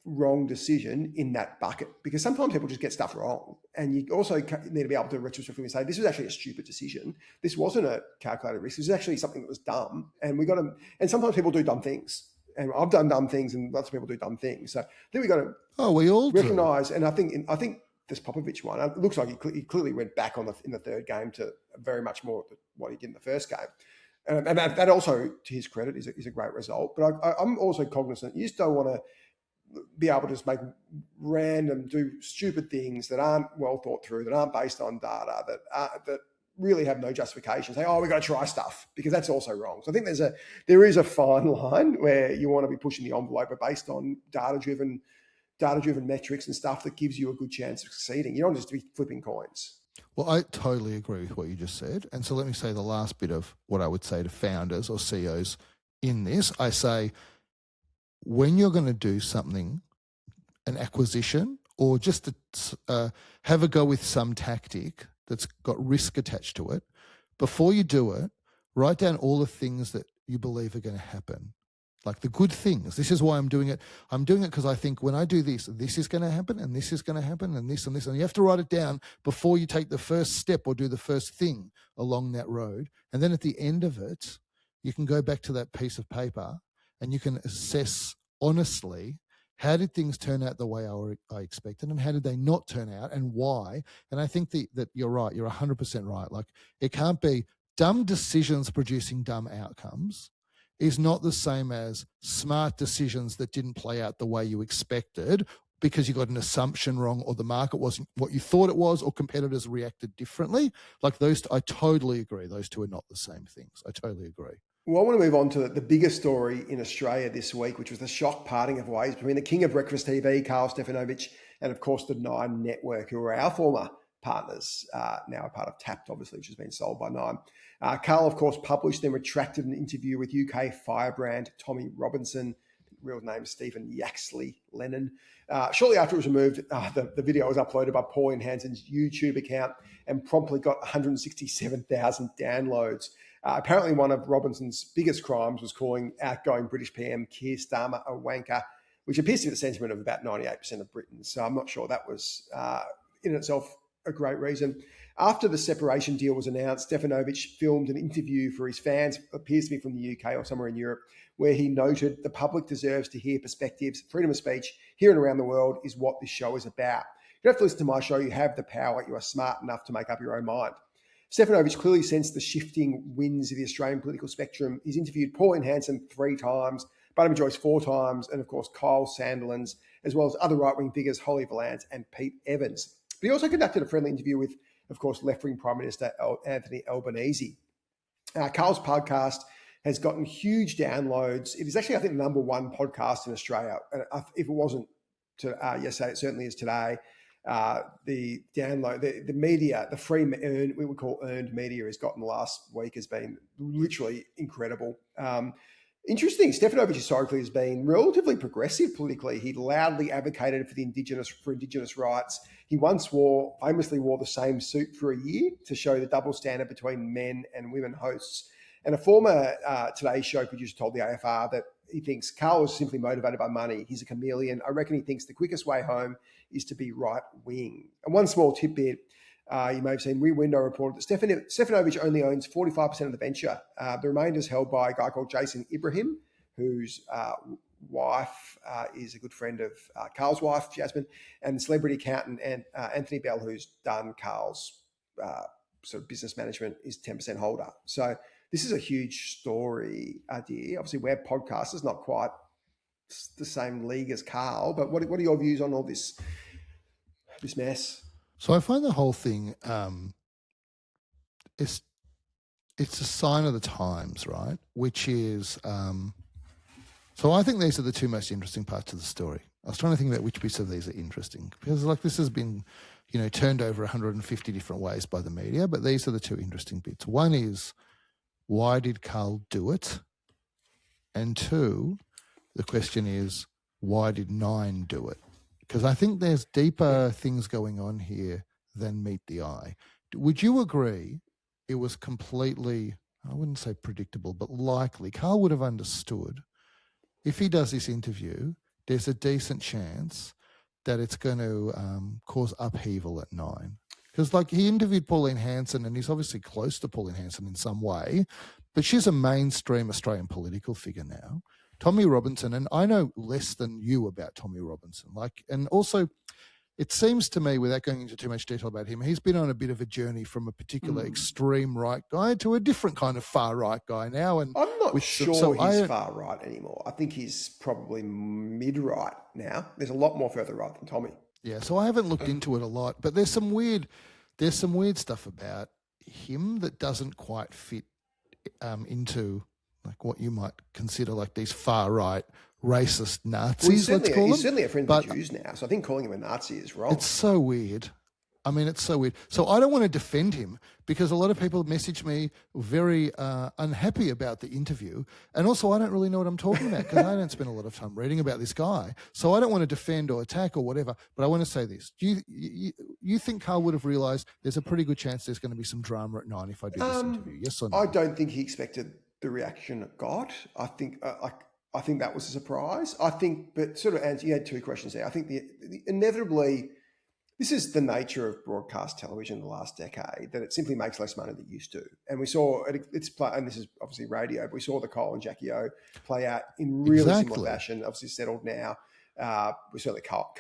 wrong decision in that bucket, because sometimes people just get stuff wrong, and you also need to be able to retrospectively say, this was actually a stupid decision. This wasn't a calculated risk. This is actually something that was dumb, and we got to. And sometimes people do dumb things, and I've done dumb things, and lots of people do dumb things. So I think we got to we all recognise. do. And I think this Popovich one, it looks like he clearly went back in the third game to very much more what he did in the first game. And that also, to his credit, is a great result. But I'm also cognizant you just don't want to be able to just make do stupid things that aren't well thought through, that aren't based on data, that really have no justification. Say, we've got to try stuff, because that's also wrong. So I think there is a fine line where you want to be pushing the envelope, but based on data-driven metrics and stuff that gives you a good chance of succeeding. You don't just be flipping coins. Well, I totally agree with what you just said. And so let me say the last bit of what I would say to founders or CEOs in this. I say, when you're going to do something, an acquisition, or just to have a go with some tactic that's got risk attached to it, before you do it, write down all the things that you believe are going to happen. Like the good things. This is why I'm doing it. I'm doing it because I think when I do this is going to happen, and this is going to happen, and this and this. And you have to write it down before you take the first step or do the first thing along that road. And then at the end of it, you can go back to that piece of paper and you can assess honestly, how did things turn out the way I expected, and how did they not turn out, and why? And I think that you're right. You're 100% right. Like, it can't be dumb decisions producing dumb outcomes is not the same as smart decisions that didn't play out the way you expected because you got an assumption wrong, or the market wasn't what you thought it was, or competitors reacted differently. Like those, I totally agree. Those two are not the same things. I totally agree. Well, I want to move on to the biggest story in Australia this week, which was the shock parting of ways between the king of breakfast TV, Karl Stefanovic, and of course the Nine Network, who are our former partners, now a part of Tapped, obviously, which has been sold by Nine. Karl, of course, published then retracted an interview with UK firebrand Tommy Robinson, real name Stephen Yaxley Lennon. Shortly after it was removed, the video was uploaded by Pauline Hanson's YouTube account and promptly got 167,000 downloads. Apparently, one of Robinson's biggest crimes was calling outgoing British PM Keir Starmer a wanker, which appears to be the sentiment of about 98% of Britons. So I'm not sure that was in itself a great reason. After the separation deal was announced, Stefanovic filmed an interview for his fans, appears to be from the UK or somewhere in Europe, where he noted the public deserves to hear perspectives. Freedom of speech here and around the world is what this show is about. You don't have to listen to my show. You have the power. You are smart enough to make up your own mind. Stefanovic clearly sensed the shifting winds of the Australian political spectrum. He's interviewed Pauline Hanson 3 times, Barnaby Joyce 4 times, and of course Kyle Sandilands, as well as other right-wing figures, Holly Valance and Pete Evans. But he also conducted a friendly interview with, of course, left-wing Prime Minister Anthony Albanese. Carl's podcast has gotten huge downloads. It is actually, I think, the number 1 podcast in Australia. And if it wasn't yesterday, it certainly is today. The download, the media, the free earned, we would call earned media, has gotten last week has been literally incredible. Interesting. Stefanovic historically has been relatively progressive politically. He loudly advocated for Indigenous rights. He once famously wore the same suit for a year to show the double standard between men and women hosts. And a former Today Show producer told the AFR that he thinks Karl was simply motivated by money. He's a chameleon. I reckon he thinks the quickest way home is to be right wing. And one small tidbit, you may have seen, Rear Window reported that Stefanovic only owns 45% of the venture. The remainder is held by a guy called Jason Ibrahim, whose wife is a good friend of Karl's wife, Jasmine, and celebrity accountant and Anthony Bell, who's done Karl's sort of business management, is 10% holder. So this is a huge story, Adir. Obviously, we're podcasters, not quite the same league as Karl, but what are your views on all this mess? So I find the whole thing, it's a sign of the times, right? Which is, so I think these are the 2 most interesting parts of the story. I was trying to think about which bits of these are interesting, because like this has been, turned over 150 different ways by the media, but these are the 2 interesting bits. One is, why did Karl do it? And 2, the question is, why did Nine do it? Because I think there's deeper things going on here than meet the eye. Would you agree it was completely, I wouldn't say predictable, but likely. Karl would have understood if he does this interview, there's a decent chance that it's going to cause upheaval at 9. Because like he interviewed Pauline Hanson, and he's obviously close to Pauline Hanson in some way, but she's a mainstream Australian political figure now. Tommy Robinson, and I know less than you about Tommy Robinson. And also, it seems to me, without going into too much detail about him, he's been on a bit of a journey from a particular extreme right guy to a different kind of far right guy now. And I'm not sure he's far right anymore. I think he's probably mid-right now. There's a lot more further right than Tommy. Yeah, so I haven't looked into it a lot, but there's some weird stuff about him that doesn't quite fit into like what you might consider like these far right racist Nazis. Well, let's call he's them. certainly a friend of the Jews now, so I think calling him a Nazi is wrong. It's so weird. I mean, it's so weird. So I don't want to defend him because a lot of people message me very unhappy about the interview. And also I don't really know what I'm talking about because I don't spend a lot of time reading about this guy. So I don't want to defend or attack or whatever. But I want to say this. Do you think Karl would have realised there's a pretty good chance there's going to be some drama at 9 if I do this interview? Yes or no? I don't think he expected the reaction it got. I think that was a surprise. I think, but sort of answer, you had two questions there. I think the inevitably, this is the nature of broadcast television in the last decade, that it simply makes less money than it used to. And we saw, and this is obviously radio, but we saw the Cole and Jackie O play out in really similar fashion, obviously settled now. We saw the Carl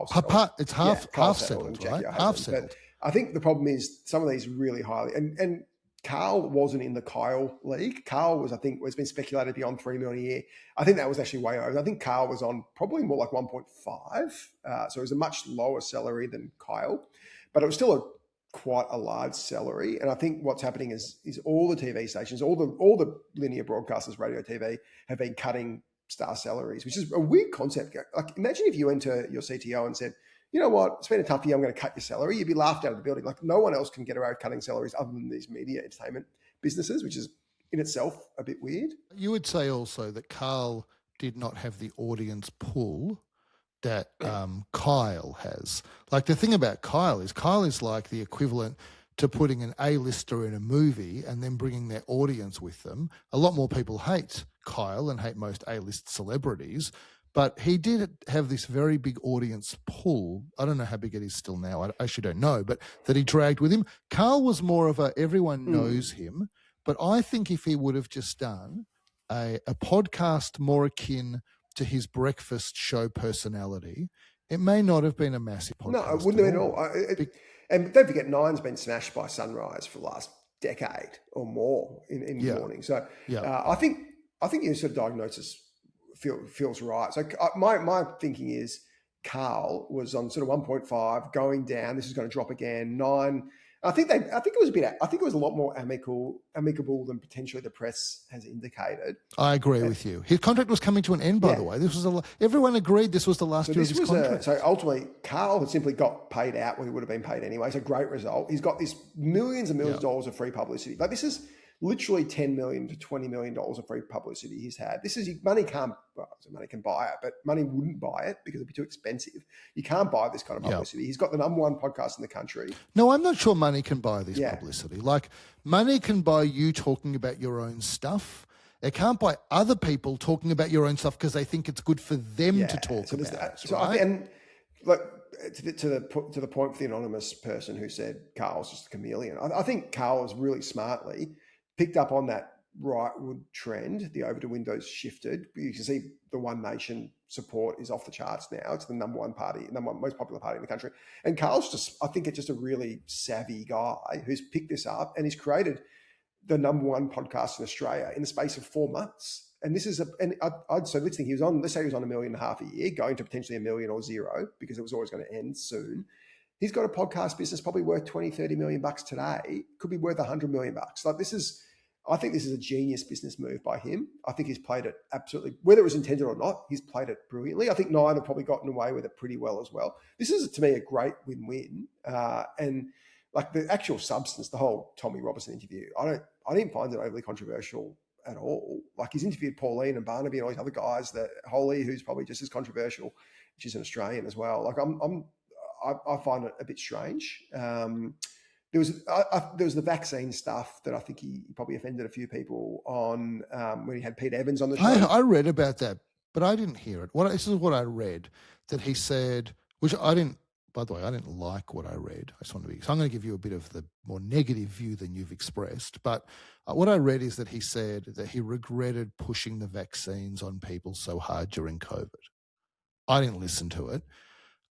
settled. It's half settled, right? Half settled. But I think the problem is some of these really highly, and Karl wasn't in the Kyle league. Karl was, I think, has been speculated beyond 3 million a year. I think that was actually way over. I think Karl was on probably more like 1.5. So it was a much lower salary than Kyle, but it was still quite a large salary. And I think what's happening is all the TV stations, all the linear broadcasters, radio, TV, have been cutting star salaries, which is a weird concept. Like, imagine if you went to your CTO and said, you know what, it's been a tough year, I'm going to cut your salary. You'd be laughed out of the building. Like, no one else can get away with cutting salaries other than these media entertainment businesses, which is in itself a bit weird. You would say also that Karl did not have the audience pull that Kyle has. Like, the thing about Kyle is like the equivalent to putting an A-lister in a movie and then bringing their audience with them. A lot more people hate Kyle and hate most A-list celebrities, but he did have this very big audience pull. I don't know how big it is still now. I actually don't know, but that he dragged with him. Karl was more of everyone knows him, but I think if he would have just done a podcast more akin to his breakfast show personality, it may not have been a massive podcast. No, it wouldn't have been at all. And don't forget, Nine's been smashed by Sunrise for the last decade or more in the morning. So I think your sort of diagnosis feels right. So my thinking is Karl was on sort of 1.5 going down. This is going to drop again. 9. I think it was a lot more amicable than potentially the press has indicated. I agree with you. His contract was coming to an end, by the way. This was everyone agreed this was the last year of his contract. So ultimately, Karl had simply got paid out what he would have been paid anyway. It's a great result. He's got this millions and millions of dollars of free publicity. Like, this is literally $10 million to $20 million of free publicity he's had. This is money can buy it, but money wouldn't buy it because it'd be too expensive. You can't buy this kind of publicity. He's got the number one podcast in the country. No, I'm not sure money can buy this publicity. Like, money can buy you talking about your own stuff. It can't buy other people talking about your own stuff because they think it's good for them to talk about it. So right? And like, to the point for the anonymous person who said Karl's just a chameleon, I think Karl has really smartly picked up on that rightward trend. The over to Windows shifted. You can see the One Nation support is off the charts now. It's the number one most popular party in the country. And Karl's I think it's just a really savvy guy who's picked this up and he's created the number one podcast in Australia in the space of 4 months. And this is let's say he was on $1.5 million a year, going to potentially $1 million or zero because it was always going to end soon. He's got a podcast business probably worth 20, 30 million bucks today. Could be worth 100 million bucks. Like, I think this is a genius business move by him. I think he's played it absolutely, whether it was intended or not, he's played it brilliantly. I think Nine have probably gotten away with it pretty well as well. This is, to me, a great win-win. And like, the actual substance, the whole Tommy Robinson interview, I didn't find it overly controversial at all. Like, he's interviewed Pauline and Barnaby and all these other guys, that Holly, who's probably just as controversial, which is an Australian as well. Like, I find it a bit strange. there was the vaccine stuff that I think he probably offended a few people on when he had Pete Evans on the show. I read about that, but I didn't hear it. This is what I read, that he said, which I didn't, by the way, I didn't like what I read. I just want to be, so I'm going to give you a bit of the more negative view than you've expressed. But what I read is that he said that he regretted pushing the vaccines on people so hard during COVID. I didn't listen to it.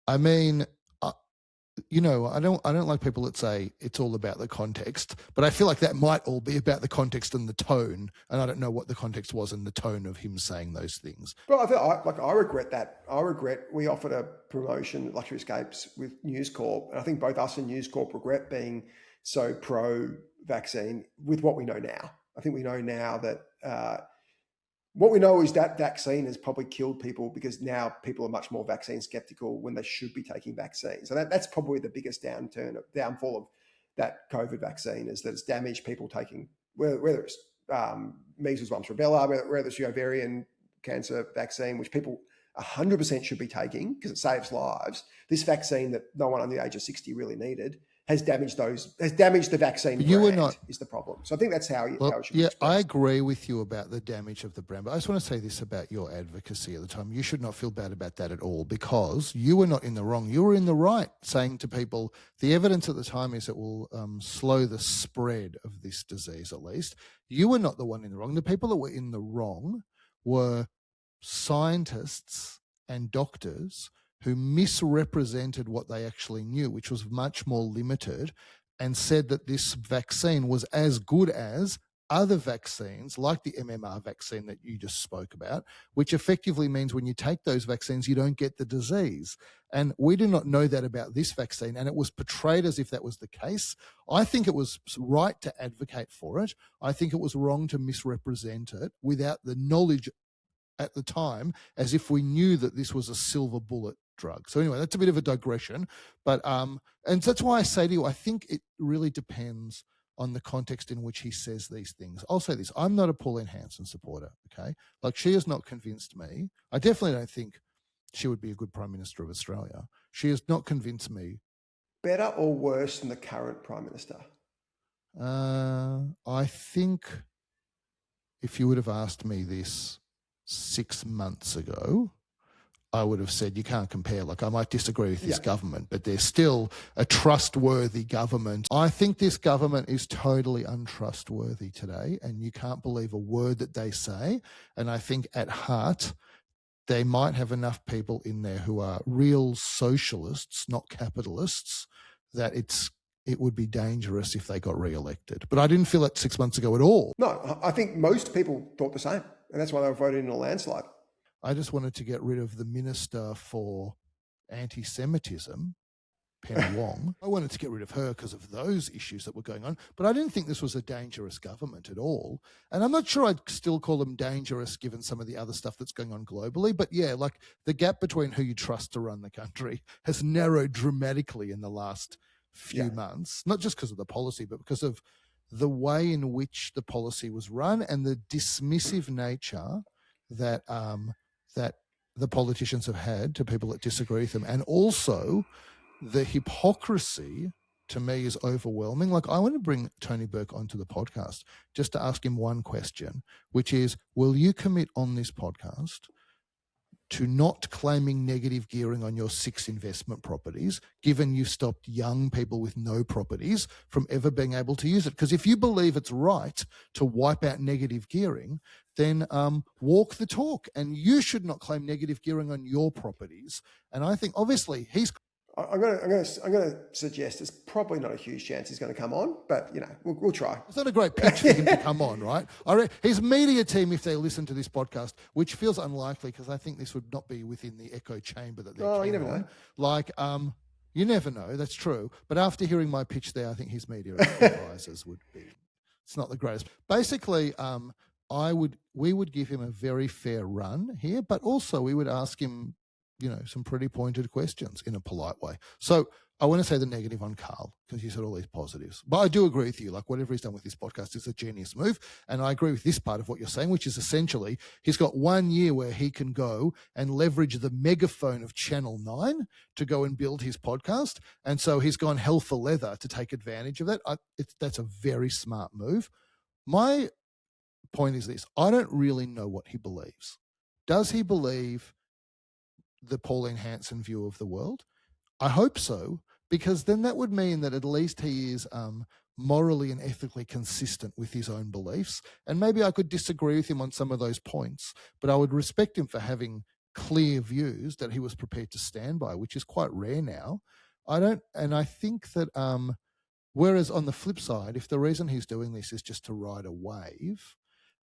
I mean, I don't like people that say it's all about the context, but I feel like that might all be about the context and the tone, and I don't know what the context was and the tone of him saying those things. Well, I regret that. I regret we offered a promotion at Luxury Escapes with News Corp, and I think both us and News Corp regret being so pro-vaccine with what we know now. I think we know now that what we know is that vaccine has probably killed people because now people are much more vaccine skeptical when they should be taking vaccines. So that's probably the biggest downfall of that COVID vaccine, is that it's damaged people taking, whether it's measles, mumps, rubella, whether it's the ovarian cancer vaccine, which people 100% should be taking because it saves lives. This vaccine that no one under the age of 60 really needed has damaged the vaccine brand, is the problem. So I think that's how it should be expressed. I agree with you about the damage of the brand, but I just want to say this about your advocacy at the time. You should not feel bad about that at all, because you were not in the wrong. You were in the right, saying to people, the evidence at the time is it will slow the spread of this disease, at least. You were not the one in the wrong. The people that were in the wrong were scientists and doctors who misrepresented what they actually knew, which was much more limited, and said that this vaccine was as good as other vaccines, like the MMR vaccine that you just spoke about, which effectively means when you take those vaccines, you don't get the disease. And we do not know that about this vaccine, and it was portrayed as if that was the case. I think it was right to advocate for it. I think it was wrong to misrepresent it without the knowledge at the time, as if we knew that this was a silver bullet drug. So anyway, that's a bit of a digression, but and that's why I say to you, I think it really depends on the context in which he says these things. I'll say this: I'm not a Pauline Hanson supporter. Okay, like, she has not convinced me. I definitely don't think she would be a good Prime Minister of Australia. She has not convinced me. Better or worse than the current Prime Minister? I think if you would have asked me this 6 months ago, I would have said you can't compare. Like, I might disagree with this government, but they're still a trustworthy government. I think this government is totally untrustworthy today, and you can't believe a word that they say. And I think at heart, they might have enough people in there who are real socialists, not capitalists, that it would be dangerous if they got re-elected. But I didn't feel that 6 months ago at all. No, I think most people thought the same, and that's why they were voted in a landslide. I just wanted to get rid of the Minister for Anti-Semitism, Penny Wong. I wanted to get rid of her because of those issues that were going on, but I didn't think this was a dangerous government at all. And I'm not sure I'd still call them dangerous given some of the other stuff that's going on globally. But yeah, like, the gap between who you trust to run the country has narrowed dramatically in the last few months, not just because of the policy, but because of the way in which the policy was run and the dismissive nature that that the politicians have had to people that disagree with them. And also the hypocrisy, to me, is overwhelming. Like, I want to bring Tony Burke onto the podcast just to ask him one question, which is, will you commit on this podcast to not claiming negative gearing on your 6 investment properties, given you've stopped young people with no properties from ever being able to use it? Because if you believe it's right to wipe out negative gearing, then walk the talk, and you should not claim negative gearing on your properties. And I think, obviously, I'm going to suggest it's probably not a huge chance he's going to come on, but we'll try. It's not a great pitch for him to come on, right? His media team, if they listen to this podcast, which feels unlikely because I think this would not be within the echo chamber that they're you never know. Like, you never know. That's true. But after hearing my pitch there, I think his media advisors would be. It's not the greatest. Basically, we would give him a very fair run here, but also we would ask him, some pretty pointed questions in a polite way. So I want to say the negative on Karl, because you said all these positives. But I do agree with you. Like, whatever he's done with this podcast is a genius move. And I agree with this part of what you're saying, which is essentially he's got 1 year where he can go and leverage the megaphone of Channel 9 to go and build his podcast. And so he's gone hell for leather to take advantage of that. That's a very smart move. My point is this. I don't really know what he believes. Does he believe the Pauline Hanson view of the world? I hope so, because then that would mean that at least he is morally and ethically consistent with his own beliefs. And maybe I could disagree with him on some of those points, but I would respect him for having clear views that he was prepared to stand by, which is quite rare now. I think that whereas on the flip side, if the reason he's doing this is just to ride a wave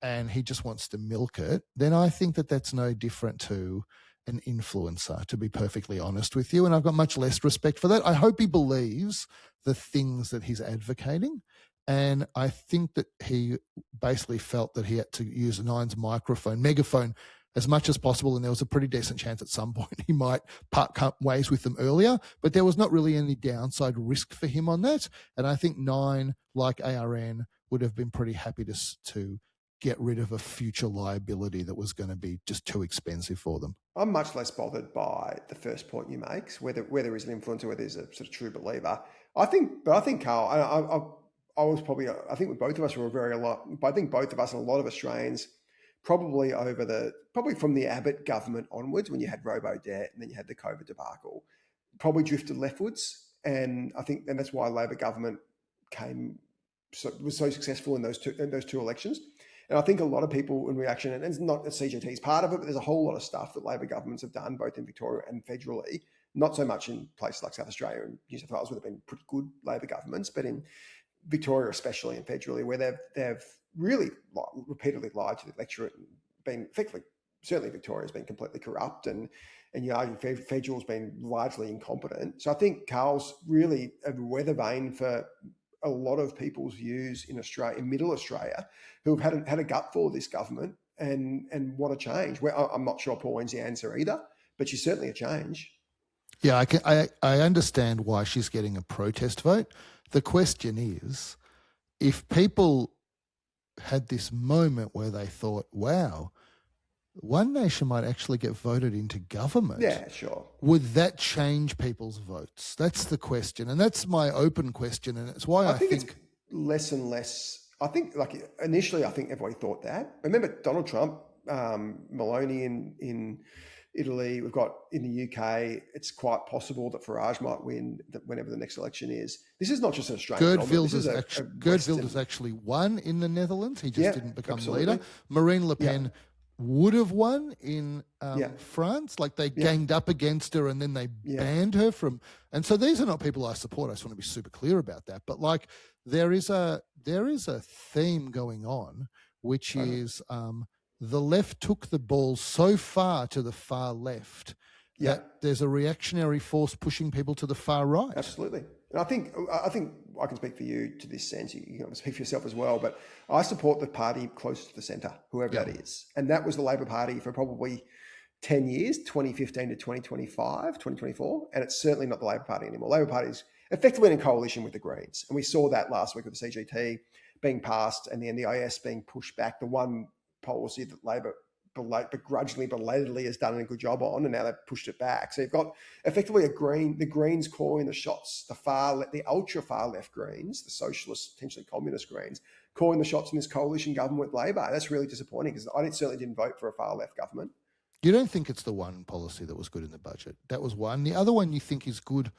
and he just wants to milk it, then I think that that's no different to an influencer, to be perfectly honest with you. And I've got much less respect for that. I hope he believes the things that he's advocating. And I think that he basically felt that he had to use Nine's megaphone, as much as possible. And there was a pretty decent chance at some point he might part ways with them earlier, but there was not really any downside risk for him on that. And I think Nine, like ARN, would have been pretty happy to get rid of a future liability that was going to be just too expensive for them. I'm much less bothered by the first point you make, whether he's an influencer, whether he's a sort of true believer. I think Karl, I was probably, I think with both of us were but I think both of us and a lot of Australians probably probably from the Abbott government onwards, when you had robo-debt and then you had the COVID debacle, probably drifted leftwards. And I think, and that's why Labor government was so successful in those two elections. And I think a lot of people in reaction, and it's not that CGT is part of it, but there's a whole lot of stuff that Labor governments have done, both in Victoria and federally, not so much in places like South Australia and New South Wales, where they've been pretty good Labor governments, but in Victoria especially and federally, where they've really repeatedly lied to the electorate and been effectively, certainly Victoria's been completely corrupt, and you argue federal's been largely incompetent. So I think Karl's really a weather vane for a lot of people's views in Australia, in Middle Australia, who have had a gut for this government and want to change. Well, I'm not sure Pauline's the answer either, but she's certainly a change. Yeah, I understand why she's getting a protest vote. The question is, if people had this moment where they thought, wow, One Nation might actually get voted into government. Yeah, sure. Would that change people's votes? That's the question. And that's my open question. And it's why I think it's less and less. I think, like, initially, I think everybody thought that. Remember Donald Trump, Meloni in Italy, we've got in the UK, it's quite possible that Farage might win whenever the next election is. This is not just an Australian phenomenon. Geert-Wilders actually won in the Netherlands. He just didn't become leader. Marine Le Pen would have won in France. Like, they ganged up against her and then they banned her from. And so these are not people I support. I just want to be super clear about that. But, like, there is a theme going on, which is the left took the ball so far to the far left that there's a reactionary force pushing people to the far right. Absolutely. And I think I can speak for you to this sense. You can speak for yourself as well. But I support the party closest to the centre, whoever that is. And that was the Labor Party for probably 10 years, 2015 to 2025, 2024. And it's certainly not the Labor Party anymore. Labor Party is effectively in a coalition with the Greens. And we saw that last week with the CGT being passed and the NDIS being pushed back. The one policy that Labor begrudgingly, belatedly has done a good job on, and now they've pushed it back. So you've got effectively the Greens calling the shots, the ultra far left Greens, the socialist, potentially communist Greens, calling the shots in this coalition government with Labor. That's really disappointing because I certainly didn't vote for a far left government. You don't think it's the one policy that was good in the budget? That was one. The other one you think is good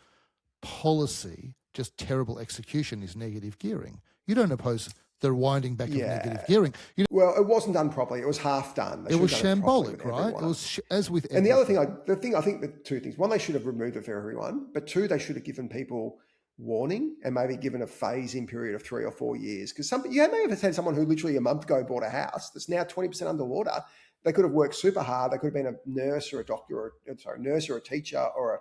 policy, just terrible execution, is negative gearing. You don't oppose the winding back of negative gearing. Well, it wasn't done properly. It was half done. It was shambolic, right? It was as with everything. And the other thing, I think the two things. One, they should have removed it for everyone. But two, they should have given people warning and maybe given a phase-in period of 3 or 4 years. Because you may have had someone who literally a month ago bought a house that's now 20% underwater. They could have worked super hard. They could have been a nurse or a doctor, nurse or a teacher or a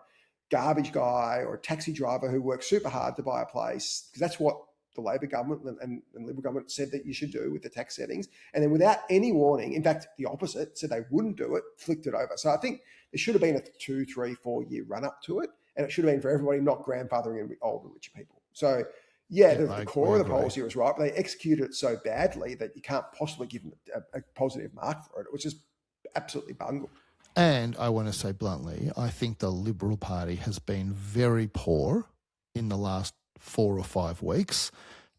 garbage guy or a taxi driver who worked super hard to buy a place. Because that's what the Labor government and Liberal government said that you should do with the tax settings. And then without any warning, in fact, the opposite, said they wouldn't do it, flicked it over. So I think there should have been a 2, 3, 4 year run up to it. and it should have been for everybody, not grandfathering in older, richer people. So, the core of the policy was right, but they executed it so badly that you can't possibly give them a positive mark for it. It was just absolutely bungled. And I want to say bluntly, I think the Liberal Party has been very poor in the last 4 or 5 weeks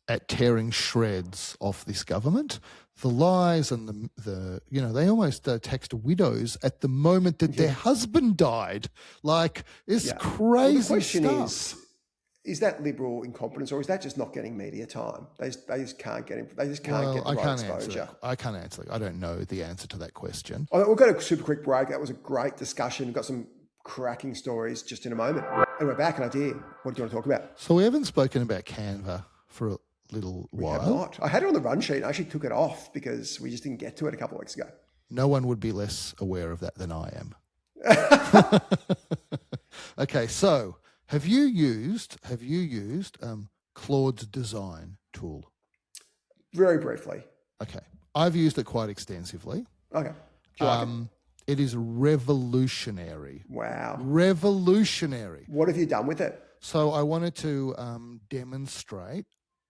at tearing shreds off this government. The lies and the they almost text widows at the moment that their husband died. Like, it's crazy the question stuff. Is that Liberal incompetence, or is that just not getting media time? They just can't get him. They just can't get the right exposure. I can't answer. I don't know the answer to that question. We'll go to a super quick break. That was a great discussion. We've got some cracking stories just in a moment. And we're back, and Adir, what do you want to talk about? So we haven't spoken about Canva for a little while. We have not. I had it on the run sheet. I actually took it off because we just didn't get to it a couple of weeks ago. No one would be less aware of that than I am. Okay, so have you used Claude's design tool? Very briefly. Okay. I've used it quite extensively. Okay. Do you like it? It is revolutionary. Wow. Revolutionary. What have you done with it? So I wanted to demonstrate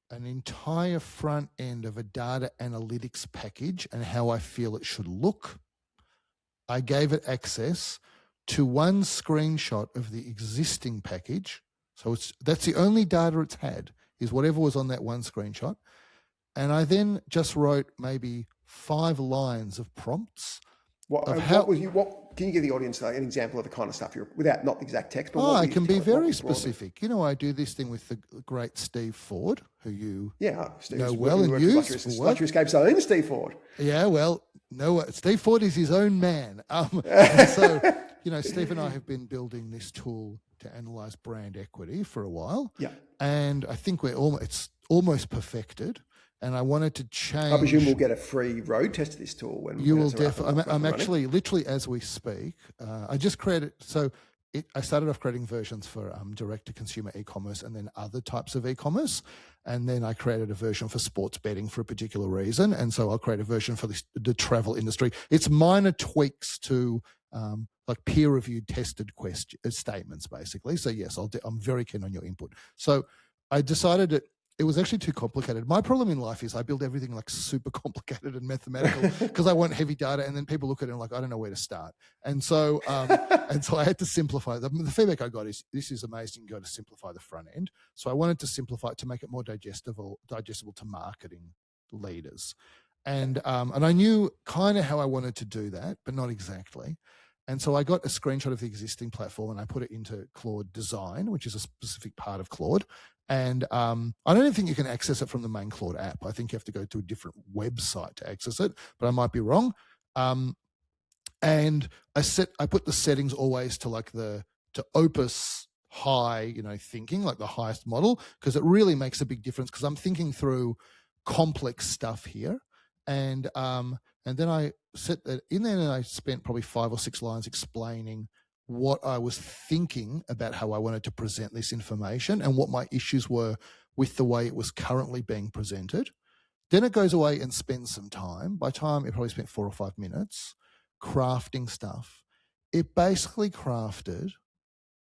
an entire front end of a data analytics package and how I feel it should look. I gave it access to one screenshot of the existing package. So that's the only data it's had, is whatever was on that one screenshot. And I then just wrote maybe 5 lines of prompts. Can you give the audience an example of the kind of stuff without not the exact text? But I can be very specific. I do this thing with the great Steve Ford, who you know well and use. Luxury Escape's own Steve Ford. Yeah, well, no, Steve Ford is his own man. So, Steve and I have been building this tool to analyze brand equity for a while. Yeah. And I think it's almost perfected. And I wanted to change. I presume we'll get a free road test of this tool when you will definitely. I'm actually literally as we speak. I just created. So I started off creating versions for direct-to-consumer e-commerce and then other types of e-commerce, and then I created a version for sports betting for a particular reason. And so I'll create a version for the travel industry. It's minor tweaks to like peer-reviewed, tested statements, basically. So yes, I'm very keen on your input. So I decided that it was actually too complicated. My problem in life is I build everything like super complicated and mathematical because I want heavy data, and then people look at it and like, I don't know where to start. And so I had to simplify. The feedback I got is, this is amazing. You got to simplify the front end. So I wanted to simplify it to make it more digestible to marketing leaders. And I knew kind of how I wanted to do that, but not exactly. And so I got a screenshot of the existing platform and I put it into Claude Design, which is a specific part of Claude. And I don't even think you can access it from the main Claude app. I think you have to go to a different website to access it, but I might be wrong. And I put the settings always to to Opus high, thinking, like the highest model, because it really makes a big difference because I'm thinking through complex stuff here. And then I set that in there and I spent probably 5 or 6 lines explaining what I was thinking about how I wanted to present this information and what my issues were with the way it was currently being presented. Then it goes away and spends some time. By time, it probably spent 4 or 5 minutes crafting stuff. It basically crafted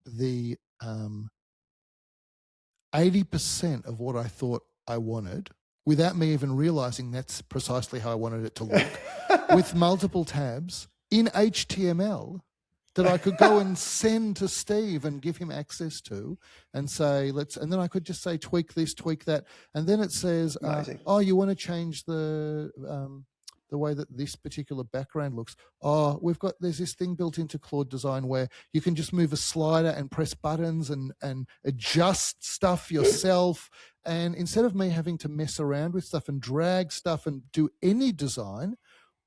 the 80% of what I thought I wanted without me even realizing that's precisely how I wanted it to look, with multiple tabs in HTML that I could go and send to Steve and give him access to and say, and then I could just say, tweak this, tweak that. And then it says, you want to change the way that this particular background looks. There's this thing built into Claude Design where you can just move a slider and press buttons and adjust stuff yourself. And instead of me having to mess around with stuff and drag stuff and do any design,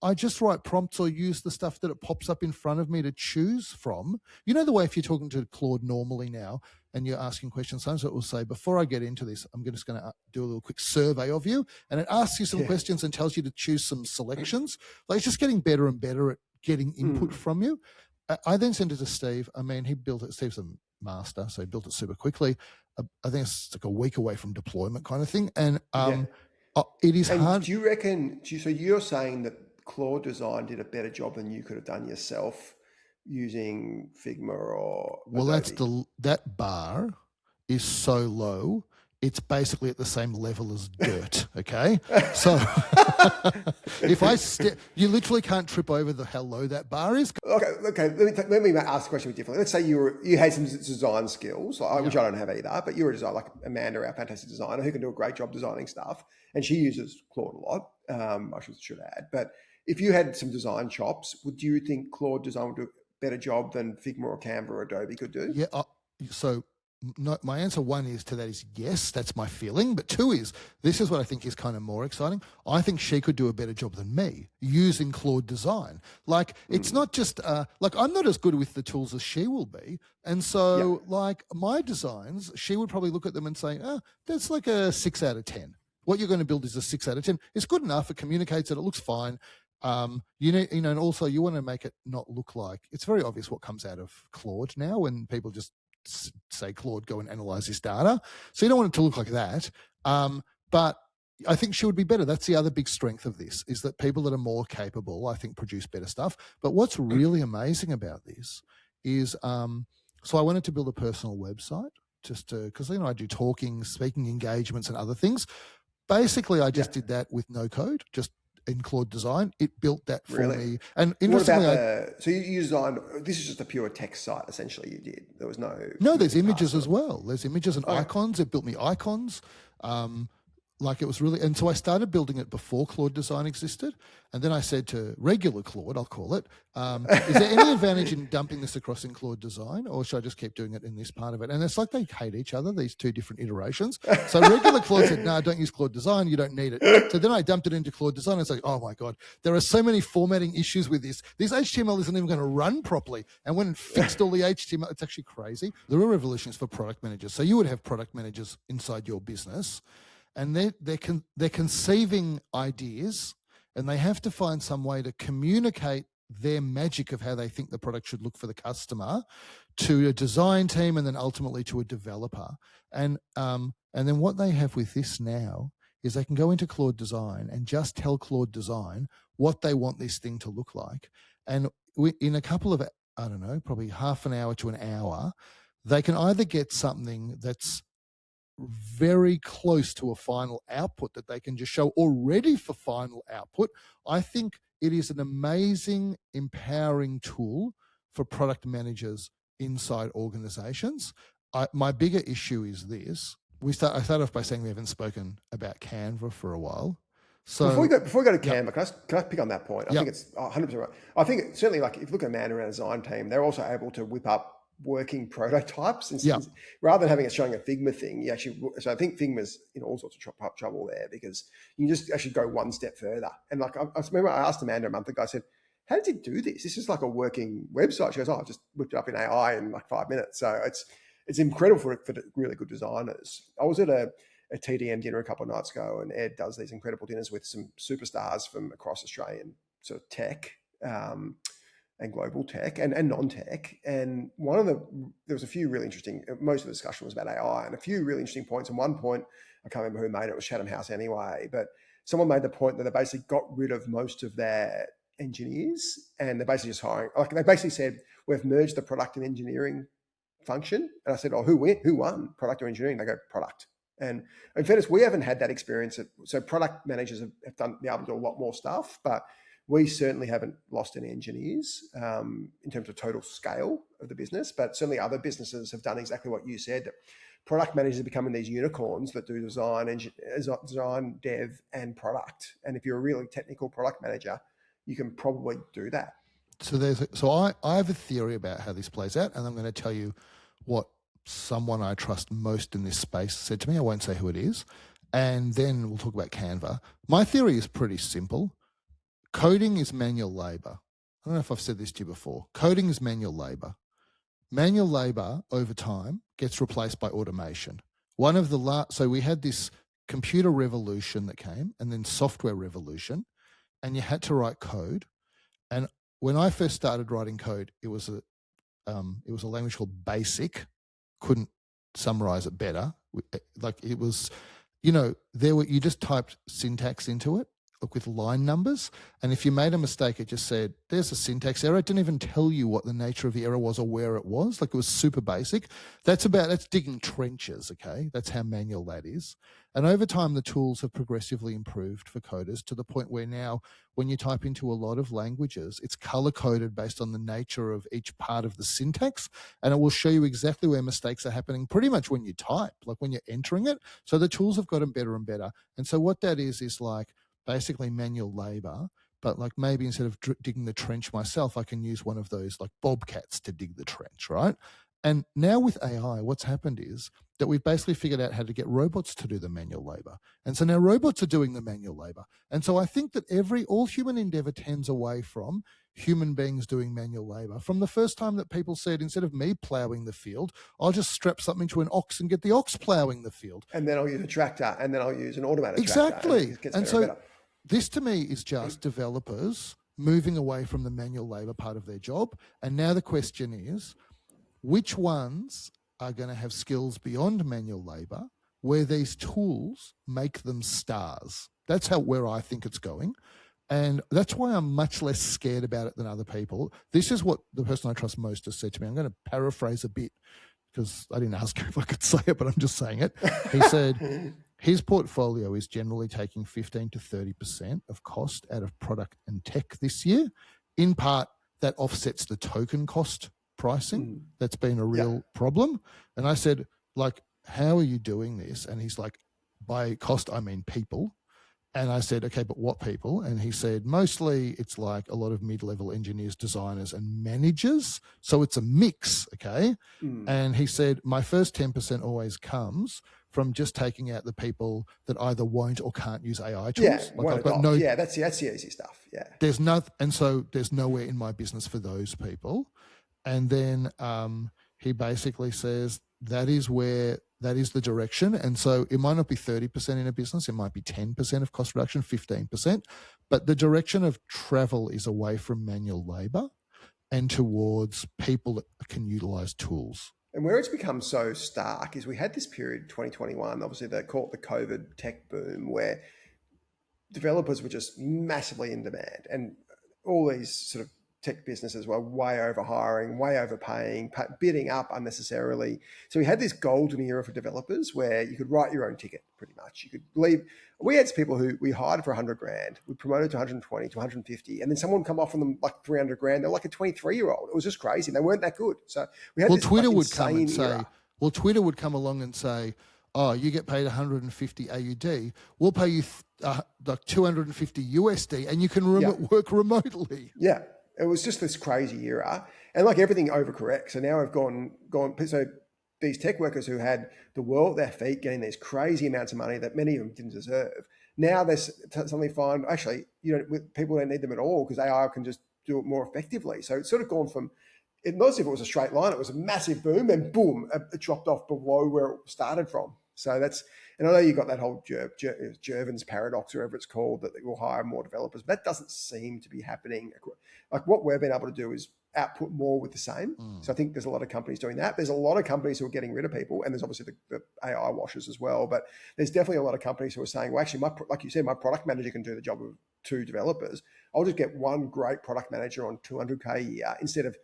I just write prompts or use the stuff that it pops up in front of me to choose from. You know the way if you're talking to Claude normally now and you're asking questions, sometimes it will say, before I get into this, I'm just going to do a little quick survey of you. And it asks you some questions and tells you to choose some selections. Like, it's just getting better and better at getting input from you. I then sent it to Steve. I mean, he built it. Steve's a master, so he built it super quickly. I think it's like a week away from deployment kind of thing. And it is hard. Do you reckon, so you're saying that Claude Design did a better job than you could have done yourself using Figma or Well, Adobe? that bar is so low, it's basically at the same level as dirt. Okay, so if I you literally can't trip over how low that bar is. Okay. Let me ask the question differently. Let's say you had some design skills, which I don't have either, but you're a designer, like Amanda, our fantastic designer, who can do a great job designing stuff, and she uses Claude a lot. I should add, but if you had some design chops, would you think Claude Design would do a better job than Figma or Canva or Adobe could do? Yeah. So no, my answer one is to that is yes, that's my feeling. But two is, this is what I think is kind of more exciting. I think she could do a better job than me using Claude Design. Like, it's not just, like, I'm not as good with the tools as she will be. And so, like, my designs, she would probably look at them and say, that's like a 6 out of 10. What you're going to build is a 6 out of 10. It's good enough. It communicates it. It looks fine. And also you want to make it not look like, it's very obvious what comes out of Claude now when people just say, Claude, go and analyze this data. So you don't want it to look like that. But I think she would be better. That's the other big strength of this, is that people that are more capable, I think, produce better stuff. But what's really amazing about this is, so I wanted to build a personal website just because, I do talking, speaking engagements and other things. Basically, I just did that with no code, just in Claude Design. It built that for me. And interestingly, so you designed, this is just a pure text site, essentially, you did. There was no, there's images as well. There's images and icons. It built me icons. Like, it was really, and so I started building it before Claude Design existed. And then I said to regular Claude, I'll call it, is there any advantage in dumping this across in Claude Design, or should I just keep doing it in this part of it? And it's like they hate each other, these two different iterations. So regular Claude said, no, don't use Claude Design. You don't need it. So then I dumped it into Claude Design. It's like, oh my God, there are so many formatting issues with this. This HTML isn't even going to run properly. And when it fixed all the HTML, it's actually crazy. The real revolution is for product managers. So you would have product managers inside your business, and they're conceiving ideas, and they have to find some way to communicate their magic of how they think the product should look for the customer to a design team, and then ultimately to a developer. And then what they have with this now is they can go into Claude Design and just tell Claude Design what they want this thing to look like. And in a couple of, I don't know, probably half an hour to an hour, they can either get something that's very close to a final output that they can just show already for final output. I think it is an amazing, empowering tool for product managers inside organizations. My bigger issue is this. I start off by saying we haven't spoken about Canva for a while. So before we go to Canva, can I pick on that point? I think it's 100% right. I think certainly, like, if you look at Amanda and our design team, they're also able to whip up working prototypes, and rather than having it showing a Figma thing, you actually. So I think Figma's in all sorts of trouble there, because you can just actually go one step further. And like, I remember I asked Amanda a month ago, I said, "How did you do this? This is like a working website." She goes, "Oh, I just whipped it up in AI in like 5 minutes." So it's incredible for really good designers. I was at a TDM dinner a couple of nights ago, and Ed does these incredible dinners with some superstars from across Australian sort of tech. And global tech and non-tech. And there was a few really interesting, most of the discussion was about AI, and a few really interesting points. And one point, I can't remember who made it, was Chatham House anyway, but someone made the point that they basically got rid of most of their engineers, and they're basically just hiring, like, they basically said, we've merged the product and engineering function. And I said, oh, who won, product or engineering? They go, product. And in fairness, we haven't had that experience. So product managers have been able to do a lot more stuff, but we certainly haven't lost any engineers in terms of total scale of the business, but certainly other businesses have done exactly what you said. Product managers are becoming these unicorns that do design, dev, and product. And if you're a really technical product manager, you can probably do that. So I have a theory about how this plays out, and I'm going to tell you what someone I trust most in this space said to me. I won't say who it is, and then we'll talk about Canva. My theory is pretty simple. Coding is manual labor. I don't know if I've said this to you before. Coding is manual labor. Manual labor over time gets replaced by automation. So we had this computer revolution that came, and then software revolution, and you had to write code. And when I first started writing code, it was a language called BASIC. Couldn't summarize it better. Like, it was, you just typed syntax into it. with line numbers. And if you made a mistake, it just said, there's a syntax error. It didn't even tell you what the nature of the error was or where it was. Like, it was super basic. That's digging trenches, okay? That's how manual that is. And over time, the tools have progressively improved for coders to the point where now when you type into a lot of languages, it's color-coded based on the nature of each part of the syntax, and it will show you exactly where mistakes are happening pretty much when you type, like when you're entering it. So the tools have gotten better and better. And so what that is like basically manual labor, but like maybe instead of digging the trench myself, I can use one of those like bobcats to dig the trench, right? And now with AI, what's happened is that we've basically figured out how to get robots to do the manual labor. And so now robots are doing the manual labor. And so I think that all human endeavor tends away from human beings doing manual labor. From the first time that people said, instead of me plowing the field, I'll just strap something to an ox and get the ox plowing the field. And then I'll use a tractor, and then I'll use an automated exactly. tractor. And so this to me is just developers moving away from the manual labor part of their job. And now the question is, which ones are going to have skills beyond manual labor where these tools make them stars? That's where I think it's going. And that's why I'm much less scared about it than other people. This is what the person I trust most has said to me. I'm going to paraphrase a bit because I didn't ask him if I could say it, but I'm just saying it. He said his portfolio is generally taking 15 to 30% of cost out of product and tech this year. In part, that offsets the token cost pricing. That's been a real problem. And I said, like, how are you doing this? And he's like, by cost, I mean people. And I said, okay, but what people? And he said, mostly it's like a lot of mid-level engineers, designers, and managers. So it's a mix, okay? And he said, my first 10% always comes from just taking out the people that either won't or can't use AI tools. Yeah, like I've got no, that's the easy stuff. Yeah. There's nothing, and so there's nowhere in my business for those people. And then he basically says that is the direction. And so it might not be 30% in a business, it might be 10% of cost reduction, 15%, but the direction of travel is away from manual labor and towards people that can utilize tools. And where it's become so stark is we had this period, 2021, obviously they call it the COVID tech boom, where developers were just massively in demand, and all these sort of tech businesses were way over hiring, way overpaying, bidding up unnecessarily. So we had this golden era for developers where you could write your own ticket pretty much. You could leave. We had people who we hired for 100 grand, we promoted to 120 to 150, and then someone would come off on them like 300 grand. They're like a 23-year-old. It was just crazy. They weren't that good. So we had Twitter would come and say, Twitter would come along and say, oh, you get paid 150 AUD, we'll pay you like 250 USD and you can work remotely. Yeah. It was just this crazy era, and like everything overcorrects. So now we've gone. So these tech workers who had the world at their feet, getting these crazy amounts of money that many of them didn't deserve. Now they suddenly find actually, people don't need them at all because AI can just do it more effectively. So it's sort of gone from, not as if it was a straight line. It was a massive boom, and boom, it dropped off below where it started from. So that's, and I know you got that whole Jervin's paradox, or whatever it's called, that will hire more developers. But that doesn't seem to be happening. Like what we've been able to do is output more with the same. So I think there's a lot of companies doing that. There's a lot of companies who are getting rid of people, and there's obviously the AI washers as well. But there's definitely a lot of companies who are saying, well, actually, like you said, my product manager can do the job of 2 developers. I'll just get one great product manager on 200K a year instead of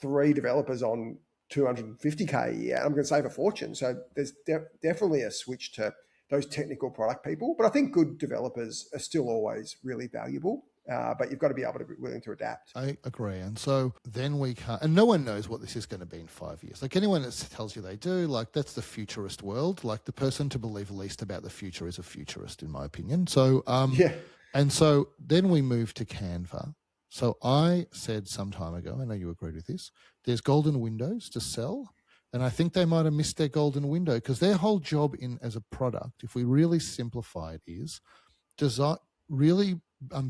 3 developers on 250K a year. I'm going to save a fortune. So there's definitely a switch to those technical product people. But I think good developers are still always really valuable. But you've got to be able to be willing to adapt. I agree. And so then we can't, and no one knows what this is going to be in 5 years. Like anyone that tells you they do, like that's the futurist world. Like the person to believe least about the future is a futurist, in my opinion. So, and so then we move to Canva. So I said some time ago, I know you agreed with this, there's golden windows to sell. And I think they might have missed their golden window because their whole job as a product, if we really simplify it, is design. Really,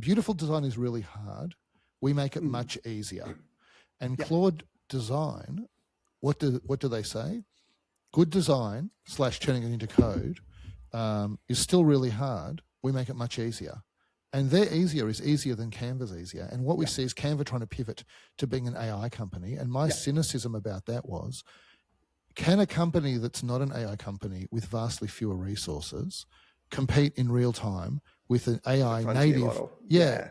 beautiful design is really hard. We make it much easier. And Claude design, what do they say? Good design / turning it into code is still really hard. We make it much easier. And their easier is easier than Canva's easier. And what we see is Canva trying to pivot to being an AI company. And my cynicism about that was, can a company that's not an AI company with vastly fewer resources compete in real time with an AI Frontier native, model.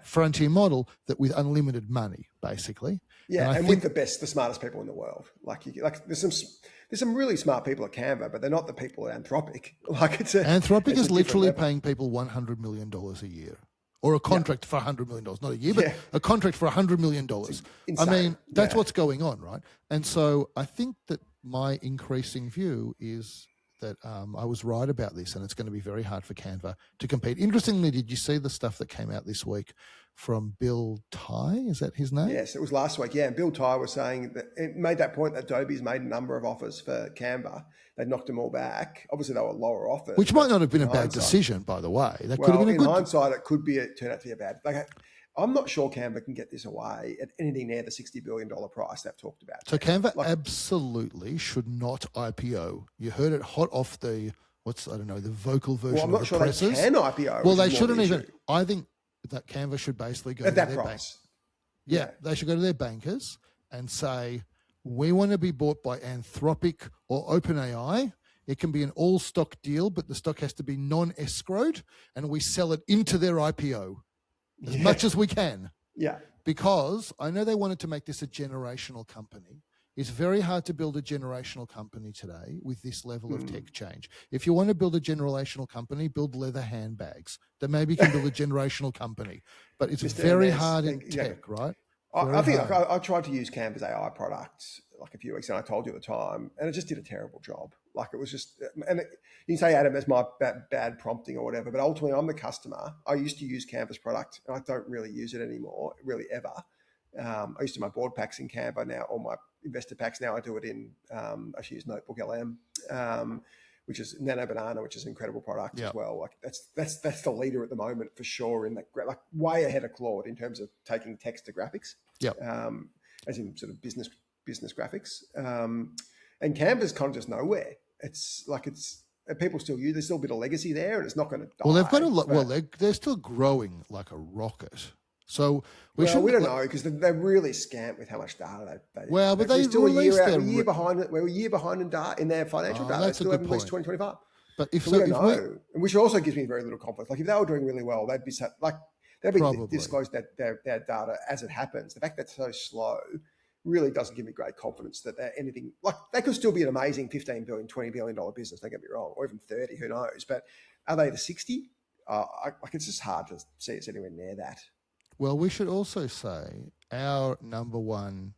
frontier model that with unlimited money, basically. Yeah, and with the smartest people in the world. Like there's some really smart people at Canva, but they're not the people at Anthropic. Anthropic is literally paying people $100 million a year, or a contract for $100 million, not a year, but a contract for $100 million. I mean, that's what's going on, right? And so I think that my increasing view is that I was right about this, and it's going to be very hard for Canva to compete. Interestingly, did you see the stuff that came out this week from Bill Tai? Is that his name? Yes, it was last week. Yeah, and Bill Tai was saying that it made that point that Adobe's made a number of offers for Canva. They knocked them all back. Obviously, they were lower offers, which might not have been a bad decision, by the way. That could have been in hindsight, it could turn out to be a bad. I'm not sure Canva can get this away at anything near the $60 billion price they've talked about. So Canva absolutely should not IPO. You heard it hot off the the vocal version of the presses. I'm not sure they can IPO. Well, they shouldn't even. I think that Canva should basically go at to that their price. They should go to their bankers and say, we want to be bought by Anthropic or OpenAI. It can be an all-stock deal, but the stock has to be non-escrowed, and we sell it into their IPO as much as we can. Yeah. Because I know they wanted to make this a generational company. It's very hard to build a generational company today with this level of tech change. If you want to build a generational company, build leather handbags. Then maybe you can build a generational company. But it's very hard in tech, right? I think I tried to use Canva's AI product like a few weeks, and I told you at the time, and it just did a terrible job. Like it was just, and you can say, Adam, that's my bad prompting or whatever, but ultimately I'm the customer. I used to use Canva's product, and I don't really use it anymore, really ever. I used to do my board packs in Canva now, or my investor packs now. I do it in, I actually use Notebook LM, which is Nano Banana, which is an incredible product as well. Like that's the leader at the moment for sure in that, like way ahead of Claude in terms of taking text to graphics. As in sort of business graphics. And Canva's kind of just nowhere. It's like people still use. There's still a bit of legacy there, and it's not going to die. Well, they've got a lot. Well, they're still growing like a rocket. So we don't know because they're really scant with how much data they. Well, but they still released a year behind. We're a year behind in their financial data. That's they still a good haven't point. reached 2025. But we don't know, which also gives me very little confidence. Like if they were doing really well, they'd be disclosed their data as it happens. The fact that it's so slow really doesn't give me great confidence that they're anything like they could still be an amazing $15 billion, $20 billion business. Don't get me wrong, or even 30, who knows? But are they the 60? It's just hard to see it's anywhere near that. Well, we should also say our number one,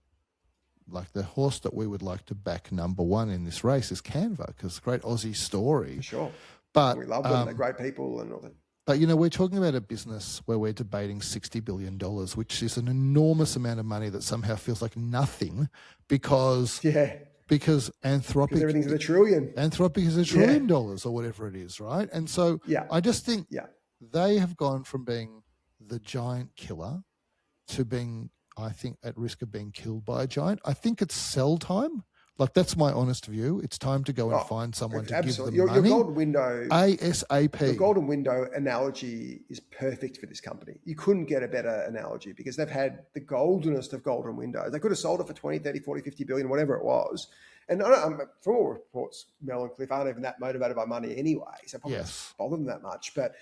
like the horse that we would like to back number one in this race is Canva, because it's a great Aussie story. For sure. But we love them. They're great people and all that. But, we're talking about a business where we're debating $60 billion, which is an enormous amount of money that somehow feels like nothing because Anthropic... everything's a trillion. Anthropic is $1 trillion or whatever it is, right? And so I just think they have gone from being the giant killer to being, I think, at risk of being killed by a giant. I think it's sell time. Like, that's my honest view. It's time to go and find someone to give them money. Your golden window... ASAP. The golden window analogy is perfect for this company. You couldn't get a better analogy because they've had the goldenest of golden windows. They could have sold it for 20, 30, 40, 50 billion, whatever it was. And for all reports, Mel and Cliff aren't even that motivated by money anyway, so probably doesn't bother them that much. But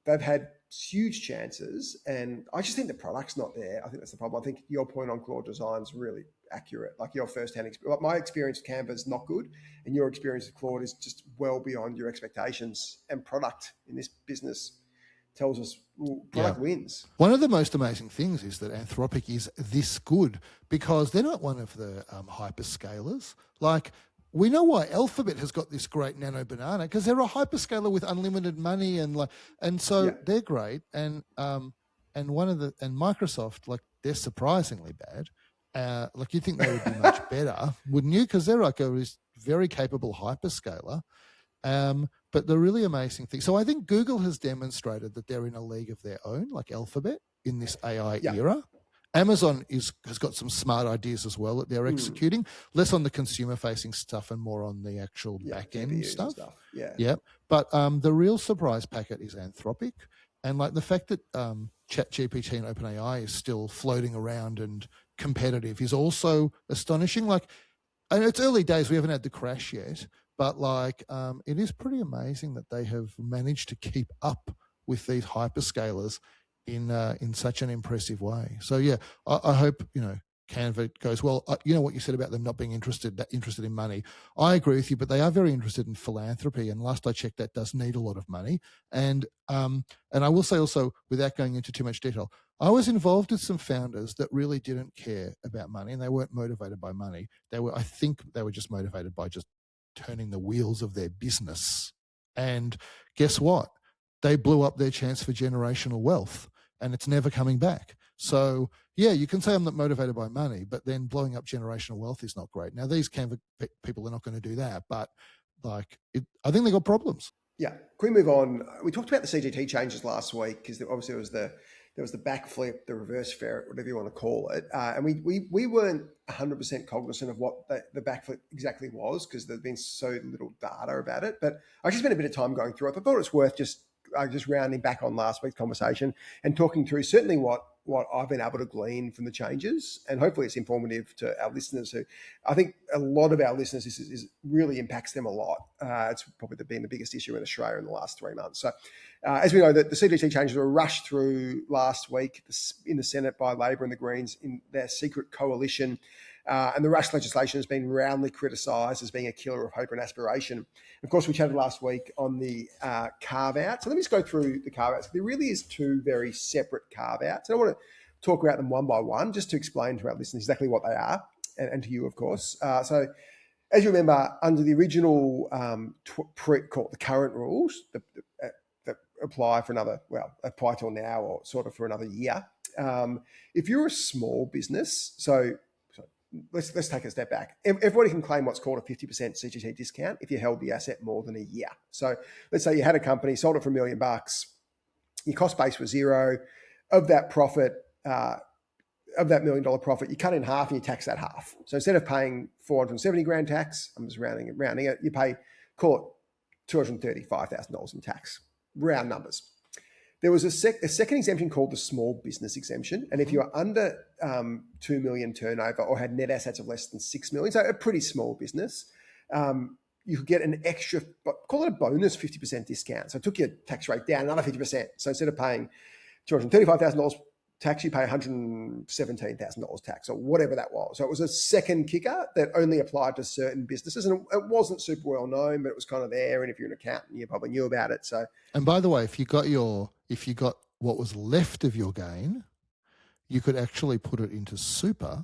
they've had huge chances, and I just think the product's not there. I think that's the problem. I think your point on Claude Design's really accurate. Like your first-hand experience, my experience with Canva is not good, and your experience with Claude is just well beyond your expectations. And product in this business tells us product wins. One of the most amazing things is that Anthropic is this good because they're not one of the hyperscalers. Like, we know why Alphabet has got this great Nano Banana because they're a hyperscaler with unlimited money and so they're great. And Microsoft, like, they're surprisingly bad. Like, you'd think they would be much better, wouldn't you? Because they're like a very capable hyperscaler. But the really amazing thing, so I think Google has demonstrated that they're in a league of their own, like Alphabet, in this AI era. Amazon has got some smart ideas as well that they're executing, less on the consumer-facing stuff and more on the actual back-end stuff. But the real surprise packet is Anthropic. And like the fact that ChatGPT and OpenAI is still floating around and competitive is also astonishing. Like, and it's early days, we haven't had the crash yet, But like, it is pretty amazing that they have managed to keep up with these hyperscalers in such an impressive way. So yeah, I hope Canva goes well. You know what you said about them not being interested in money. I agree with you, but they are very interested in philanthropy. And last I checked, that does need a lot of money. And I will say also, without going into too much detail, I was involved with some founders that really didn't care about money, and they weren't motivated by money. I think they were just motivated by just turning the wheels of their business. And guess what? They blew up their chance for generational wealth, and it's never coming back. So yeah, you can say I'm not motivated by money, but then blowing up generational wealth is not great. Now, these Canva people are not going to do that, but I think they got problems. Yeah. Can we move on? We talked about the CGT changes last week because obviously there was the backflip, the reverse ferret, whatever you want to call it. And we weren't 100% cognizant of what the backflip exactly was because there's been so little data about it. But I just spent a bit of time going through it. I thought it's worth just rounding back on last week's conversation and talking through certainly what I've been able to glean from the changes, and hopefully it's informative to our listeners who, I think a lot of our listeners, this is really impacts them a lot. It's probably been the biggest issue in Australia in the last 3 months. So as we know, the CGT changes were rushed through last week in the Senate by Labor and the Greens in their secret coalition. And the rush legislation has been roundly criticised as being a killer of hope and aspiration. Of course, we chatted last week on the carve-outs. So let me just go through the carve-outs. There really is two very separate carve-outs. And I want to talk about them one by one just to explain to our listeners exactly what they are, and to you, of course. So as you remember, under the original called the current rules that apply for apply till now or sort of for another year, if you're a small business, so let's take a step back. Everybody can claim what's called a 50% CGT discount if you held the asset more than a year. So let's say you had a company, sold it for $1 million, your cost base was zero. Of that profit, of that $1 million profit, you cut in half and you tax that half. So instead of paying 470 grand tax, I'm just rounding it, you pay, call it $235,000 in tax, round numbers. There was a second exemption called the small business exemption. And if you are under 2 million turnover or had net assets of less than 6 million, so a pretty small business, you could get an extra, call it a bonus 50% discount. So it took your tax rate down another 50%. So instead of paying $235,000 tax, you pay $117,000 tax or whatever that was. So it was a second kicker that only applied to certain businesses. And it wasn't super well known, but it was kind of there. And if you're an accountant, you probably knew about it. So, and by the way, if you got what was left of your gain, you could actually put it into super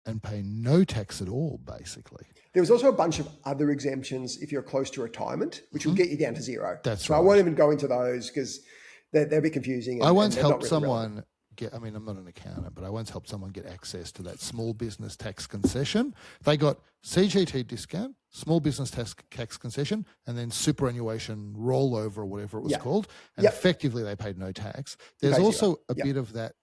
and pay no tax at all, basically. There was also a bunch of other exemptions if you're close to retirement, which will get you down to zero. That's right. So I won't even go into those because they'll be confusing. I once helped someone I'm not an accountant, but I once helped someone get access to that small business tax concession. They got CGT discount, small business tax concession, and then superannuation rollover or whatever it was called. And effectively they paid no tax. There's also a bit of that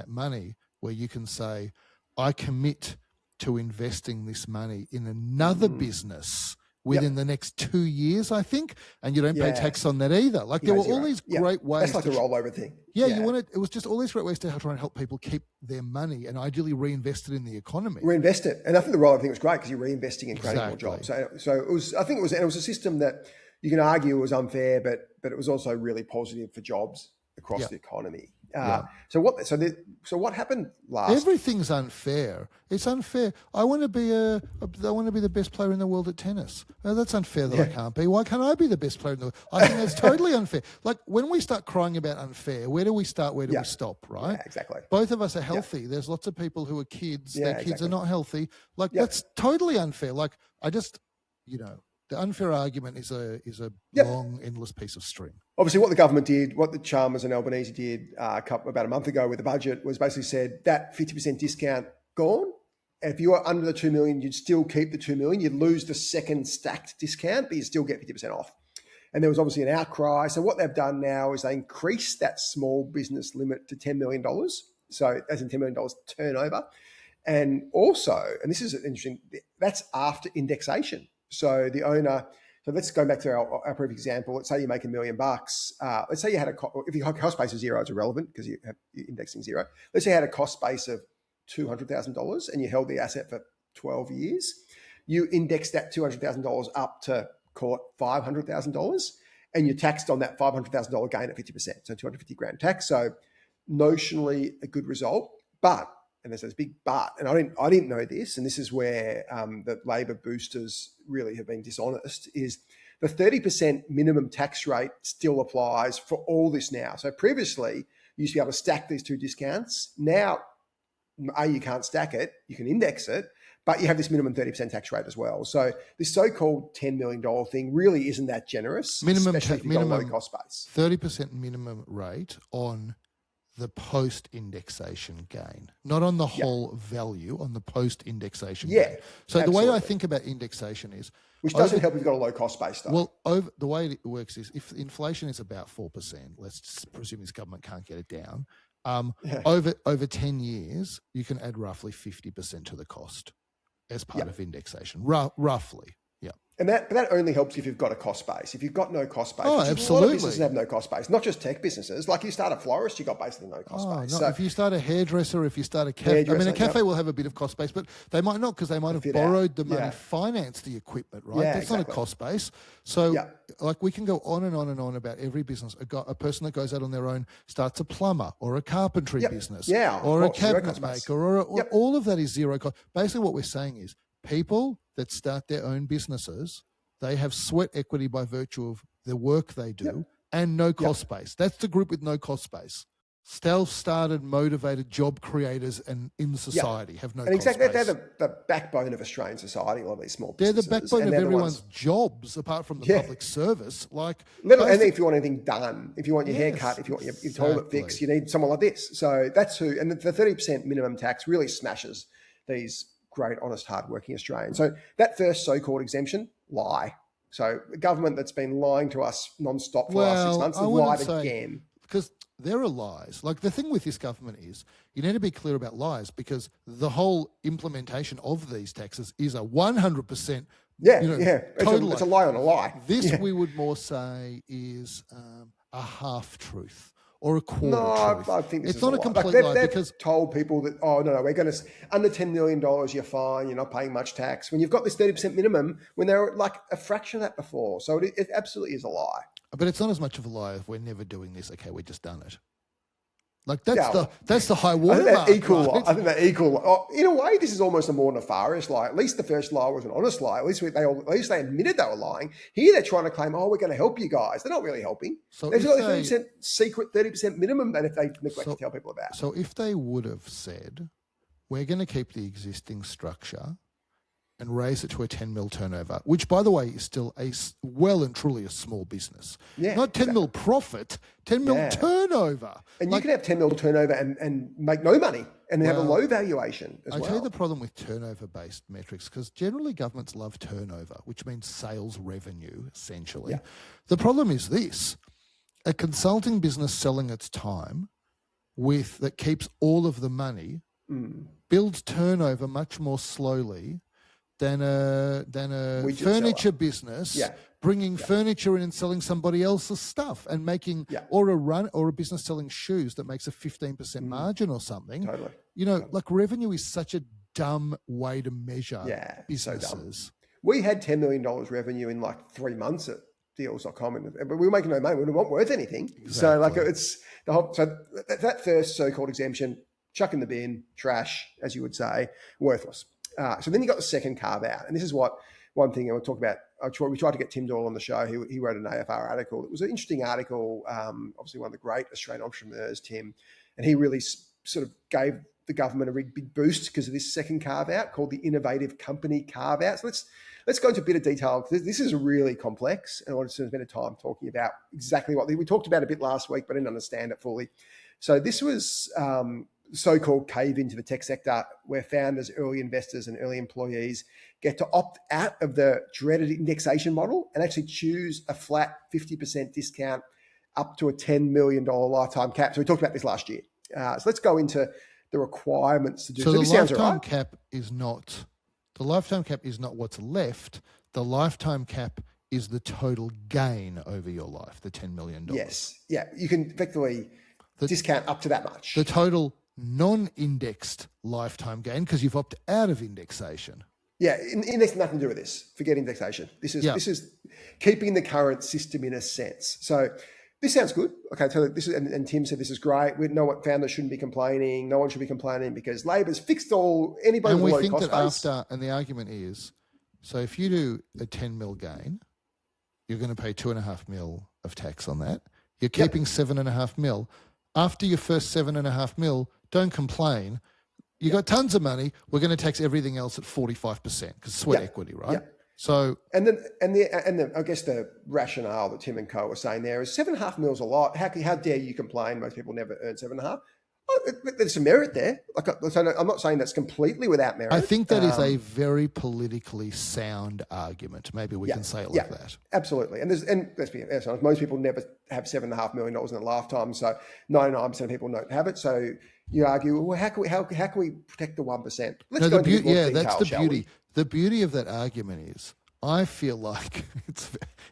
money where you can say, I commit to investing this money in another business within the next 2 years, I think, and you don't pay tax on that either. Like there were all these great ways. That's like a rollover thing. It was just all these great ways to try and help people keep their money and ideally reinvest it in the economy. Reinvest it. And I think the rollover thing was great because you're reinvesting in creating more jobs. So it was a system that you can argue was unfair, but it was also really positive for jobs across the economy. So what happened last? Everything's unfair. It's unfair. I want to be the best player in the world at tennis. That's unfair that I can't be. Why can't I be the best player in the world? I think that's totally unfair. Like when we start crying about unfair, where do we start? Where do we stop? Right? Yeah, exactly. Both of us are healthy. Yeah. There's lots of people who are kids. Their kids are not healthy. Like that's totally unfair. Like I just, the unfair argument is a long, endless piece of string. Obviously, what the government did, what the Chalmers and Albanese did about a month ago with the budget was basically said that 50% discount gone. If you are under the 2 million, you'd still keep the 2 million. You'd lose the second stacked discount, but you'd still get 50% off. And there was obviously an outcry. So what they've done now is they increased that small business limit to $10 million. So as in $10 million turnover. And also, and this is interesting, that's after indexation. So the owner, so let's go back to our previous example. Let's say you make $1 million. Let's say you had if your cost base of zero is irrelevant because you're indexing zero. Let's say you had a cost base of $200,000 and you held the asset for 12 years. you index that $200,000 up to, call it $500,000, and you're taxed on that $500,000 gain at 50%, so 250 grand tax. So notionally a good result, but, and there's this big but, and I didn't know this, and this is where the Labor boosters really have been dishonest, is the 30% minimum tax rate still applies for all this now. So previously, you used to be able to stack these two discounts. Now, you can't stack it, you can index it, but you have this minimum 30% tax rate as well. So this so-called $10 million thing really isn't that generous, especially if you've got a low cost base. 30% minimum rate on the post-indexation gain, not on the whole value, on the post-indexation gain. So absolutely. The way I think about indexation is... Which doesn't help if you've got a low cost base, though. Well, the way it works is if inflation is about 4%, let's presume this government can't get it down, over 10 years, you can add roughly 50% to the cost as part of indexation, roughly. Yeah. And that only helps if you've got a cost base. If you've got no cost base, absolutely. A lot of businesses have no cost base, not just tech businesses. Like you start a florist, you got basically no cost base. No, so if you start a hairdresser, if you start a cafe, a cafe will have a bit of cost base, but they might not because they might have borrowed the money, financed the equipment, right? That's not a cost base. So like we can go on and on and on about every business. A person that goes out on their own starts a plumber or a carpentry business or a cabinet maker or all of that is zero cost. Basically what we're saying is people that start their own businesses, they have sweat equity by virtue of the work they do and no cost base. That's the group with no cost base. Self-started, motivated job creators and in society have no cost base. Exactly, they're the backbone of Australian society, a lot of these small businesses. They're the backbone of everyone's jobs, apart from the public service. And if you want anything done, if you want your hair cut, if you want your toilet fixed, you need someone like this. So that's who, and the 30% minimum tax really smashes these great, honest, hardworking Australians. So that first so-called exemption, lie. So the government that's been lying to us non-stop for the last 6 months has lied again. Because there are lies. Like the thing with this government is you need to be clear about lies because the whole implementation of these taxes is a 100% It's a lie on a lie. This we would more say is a half-truth. Or a quarter truth. I think it's not a complete lie because they've told people that we're going to under $10 million you're fine, you're not paying much tax. When you've got this 30% minimum, when they're like a fraction of that before, so it absolutely is a lie. But it's not as much of a lie if we're never doing this. Okay, we've just done it. Like that's the high watermark. I think that equal. In a way, this is almost a more nefarious lie. At least the first lie was an honest lie. At least they admitted they were lying. Here they're trying to claim, we're going to help you guys. They're not really helping. So they've got a 30% secret, 30% minimum that if they neglect to tell people about. So if they would have said, we're going to keep the existing structure and raise it to a 10 mil turnover, which, by the way, is still well and truly a small business. Not 10 mil profit, 10 mil turnover. And you can have 10 mil turnover and make no money and have a low valuation as well. I tell you the problem with turnover-based metrics, because generally governments love turnover, which means sales revenue, essentially. The problem is this. A consulting business selling its time that keeps all of the money builds turnover much more slowly than a furniture business bringing furniture in and selling somebody else's stuff and making or a business selling shoes that makes a 15% margin or something. Totally. Like revenue is such a dumb way to measure businesses. So we had $10 million revenue in like 3 months at deals.com, but we were making no money. We weren't worth anything. Exactly. So like it's the whole. So that first so-called exemption, chuck in the bin, trash, as you would say, worthless. So then you got the second carve-out, and this is one thing I want to talk about. We tried to get Tim Doyle on the show. He wrote an AFR article. It was an interesting article, obviously one of the great Australian entrepreneurs, Tim, and he really sort of gave the government a really big boost because of this second carve-out called the Innovative Company Carve-out. So let's go into a bit of detail. This is really complex, and I want to spend a bit of time talking about exactly what we talked about a bit last week, but I didn't understand it fully. So this was so-called cave into the tech sector where founders, early investors and early employees get to opt out of the dreaded indexation model and actually choose a flat 50% discount up to a $10 million lifetime cap. So we talked about this last year. So let's go into the requirements to do. So the lifetime cap is not what's left. The lifetime cap is the total gain over your life, the $10 million. Yes. Yeah. You can effectively discount up to that much. The total non-indexed lifetime gain, because you've opted out of indexation. Yeah, index nothing to do with this. Forget indexation. This is keeping the current system in a sense. So this sounds good. Okay, so this is and Tim said this is great. We know what founders shouldn't be complaining. No one should be complaining because Labor's fixed anybody and with we low think cost that base. and the argument is, so if you do a 10 mil gain, you're going to pay 2.5 mil of tax on that. You're keeping 7.5 mil. After your first 7.5 mil, don't complain. You got tons of money. We're going to tax everything else at 45% because sweat equity, right? Yeah. So and I guess the rationale that Tim and Co were saying there is 7.5 mil is a lot. How dare you complain? Most people never earn 7.5. There's some merit there. I'm not saying that's completely without merit. I think that is a very politically sound argument. Maybe we can say it like that. Absolutely. And let's be honest, most people never have $7.5 million in their lifetime. So 99% of people don't have it. So you argue, well, how can we protect the 1%? Let's go into detail, that's the beauty. The beauty of that argument is, I feel like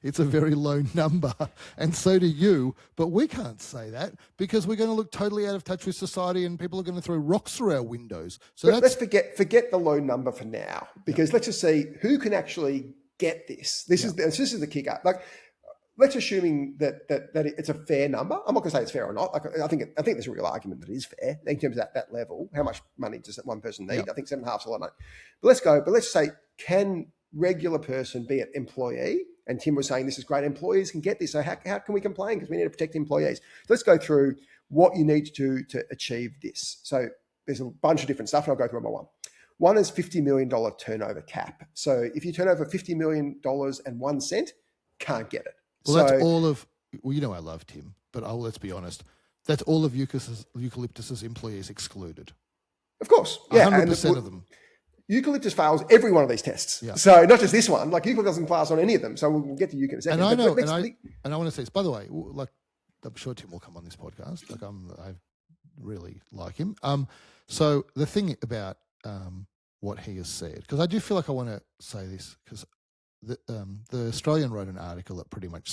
it's a very low number, and so do you, but we can't say that because we're going to look totally out of touch with society and people are going to throw rocks through our windows. So let's forget the low number for now, because let's just see who can actually get this. This is the kicker. Like, let's assuming that it's a fair number. I'm not going to say it's fair or not. Like, I think there's a real argument that it is fair in terms of that level. How much money does that one person need? I think 7.5 is a lot of money. But let's say, can regular person be an employee? And Tim was saying this is great. Employees can get this. So how can we complain? Because we need to protect employees. So let's go through what you need to do to achieve this. So there's a bunch of different stuff, and I'll go through one by one. One is $50 million turnover cap. So if you turn over $50 million and 1 cent, can't get it. Well, that's all of, well, you know I love Tim, but let's be honest. That's all of Eucalyptus's employees excluded. Of course. Yeah. 100% of them. Eucalyptus fails every one of these tests. Yeah. So not just this one. Like, Eucalyptus doesn't pass on any of them. So we'll get to Eucalyptus in a second. And I want to say this, by the way, like, I'm sure Tim will come on this podcast. Like, I really like him. So the thing about what he has said, because I do feel like I want to say this, because the Australian wrote an article that pretty much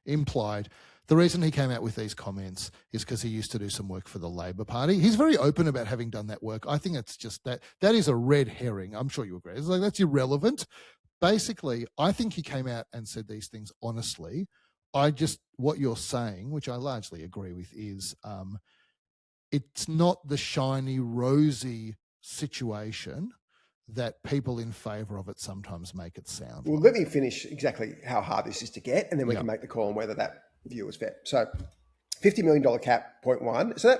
implied the reason he came out with these comments is because he used to do some work for the Labor Party. He's very open about having done that work. I think it's just that is a red herring. I'm sure you agree. It's like, that's irrelevant. Basically, I think he came out and said these things honestly. What you're saying, which I largely agree with, is it's not the shiny, rosy situation that people in favour of it sometimes make it sound. Well, let me finish exactly how hard this is to get, and then we can make the call on whether that view is fair. So $50 million cap, point one. So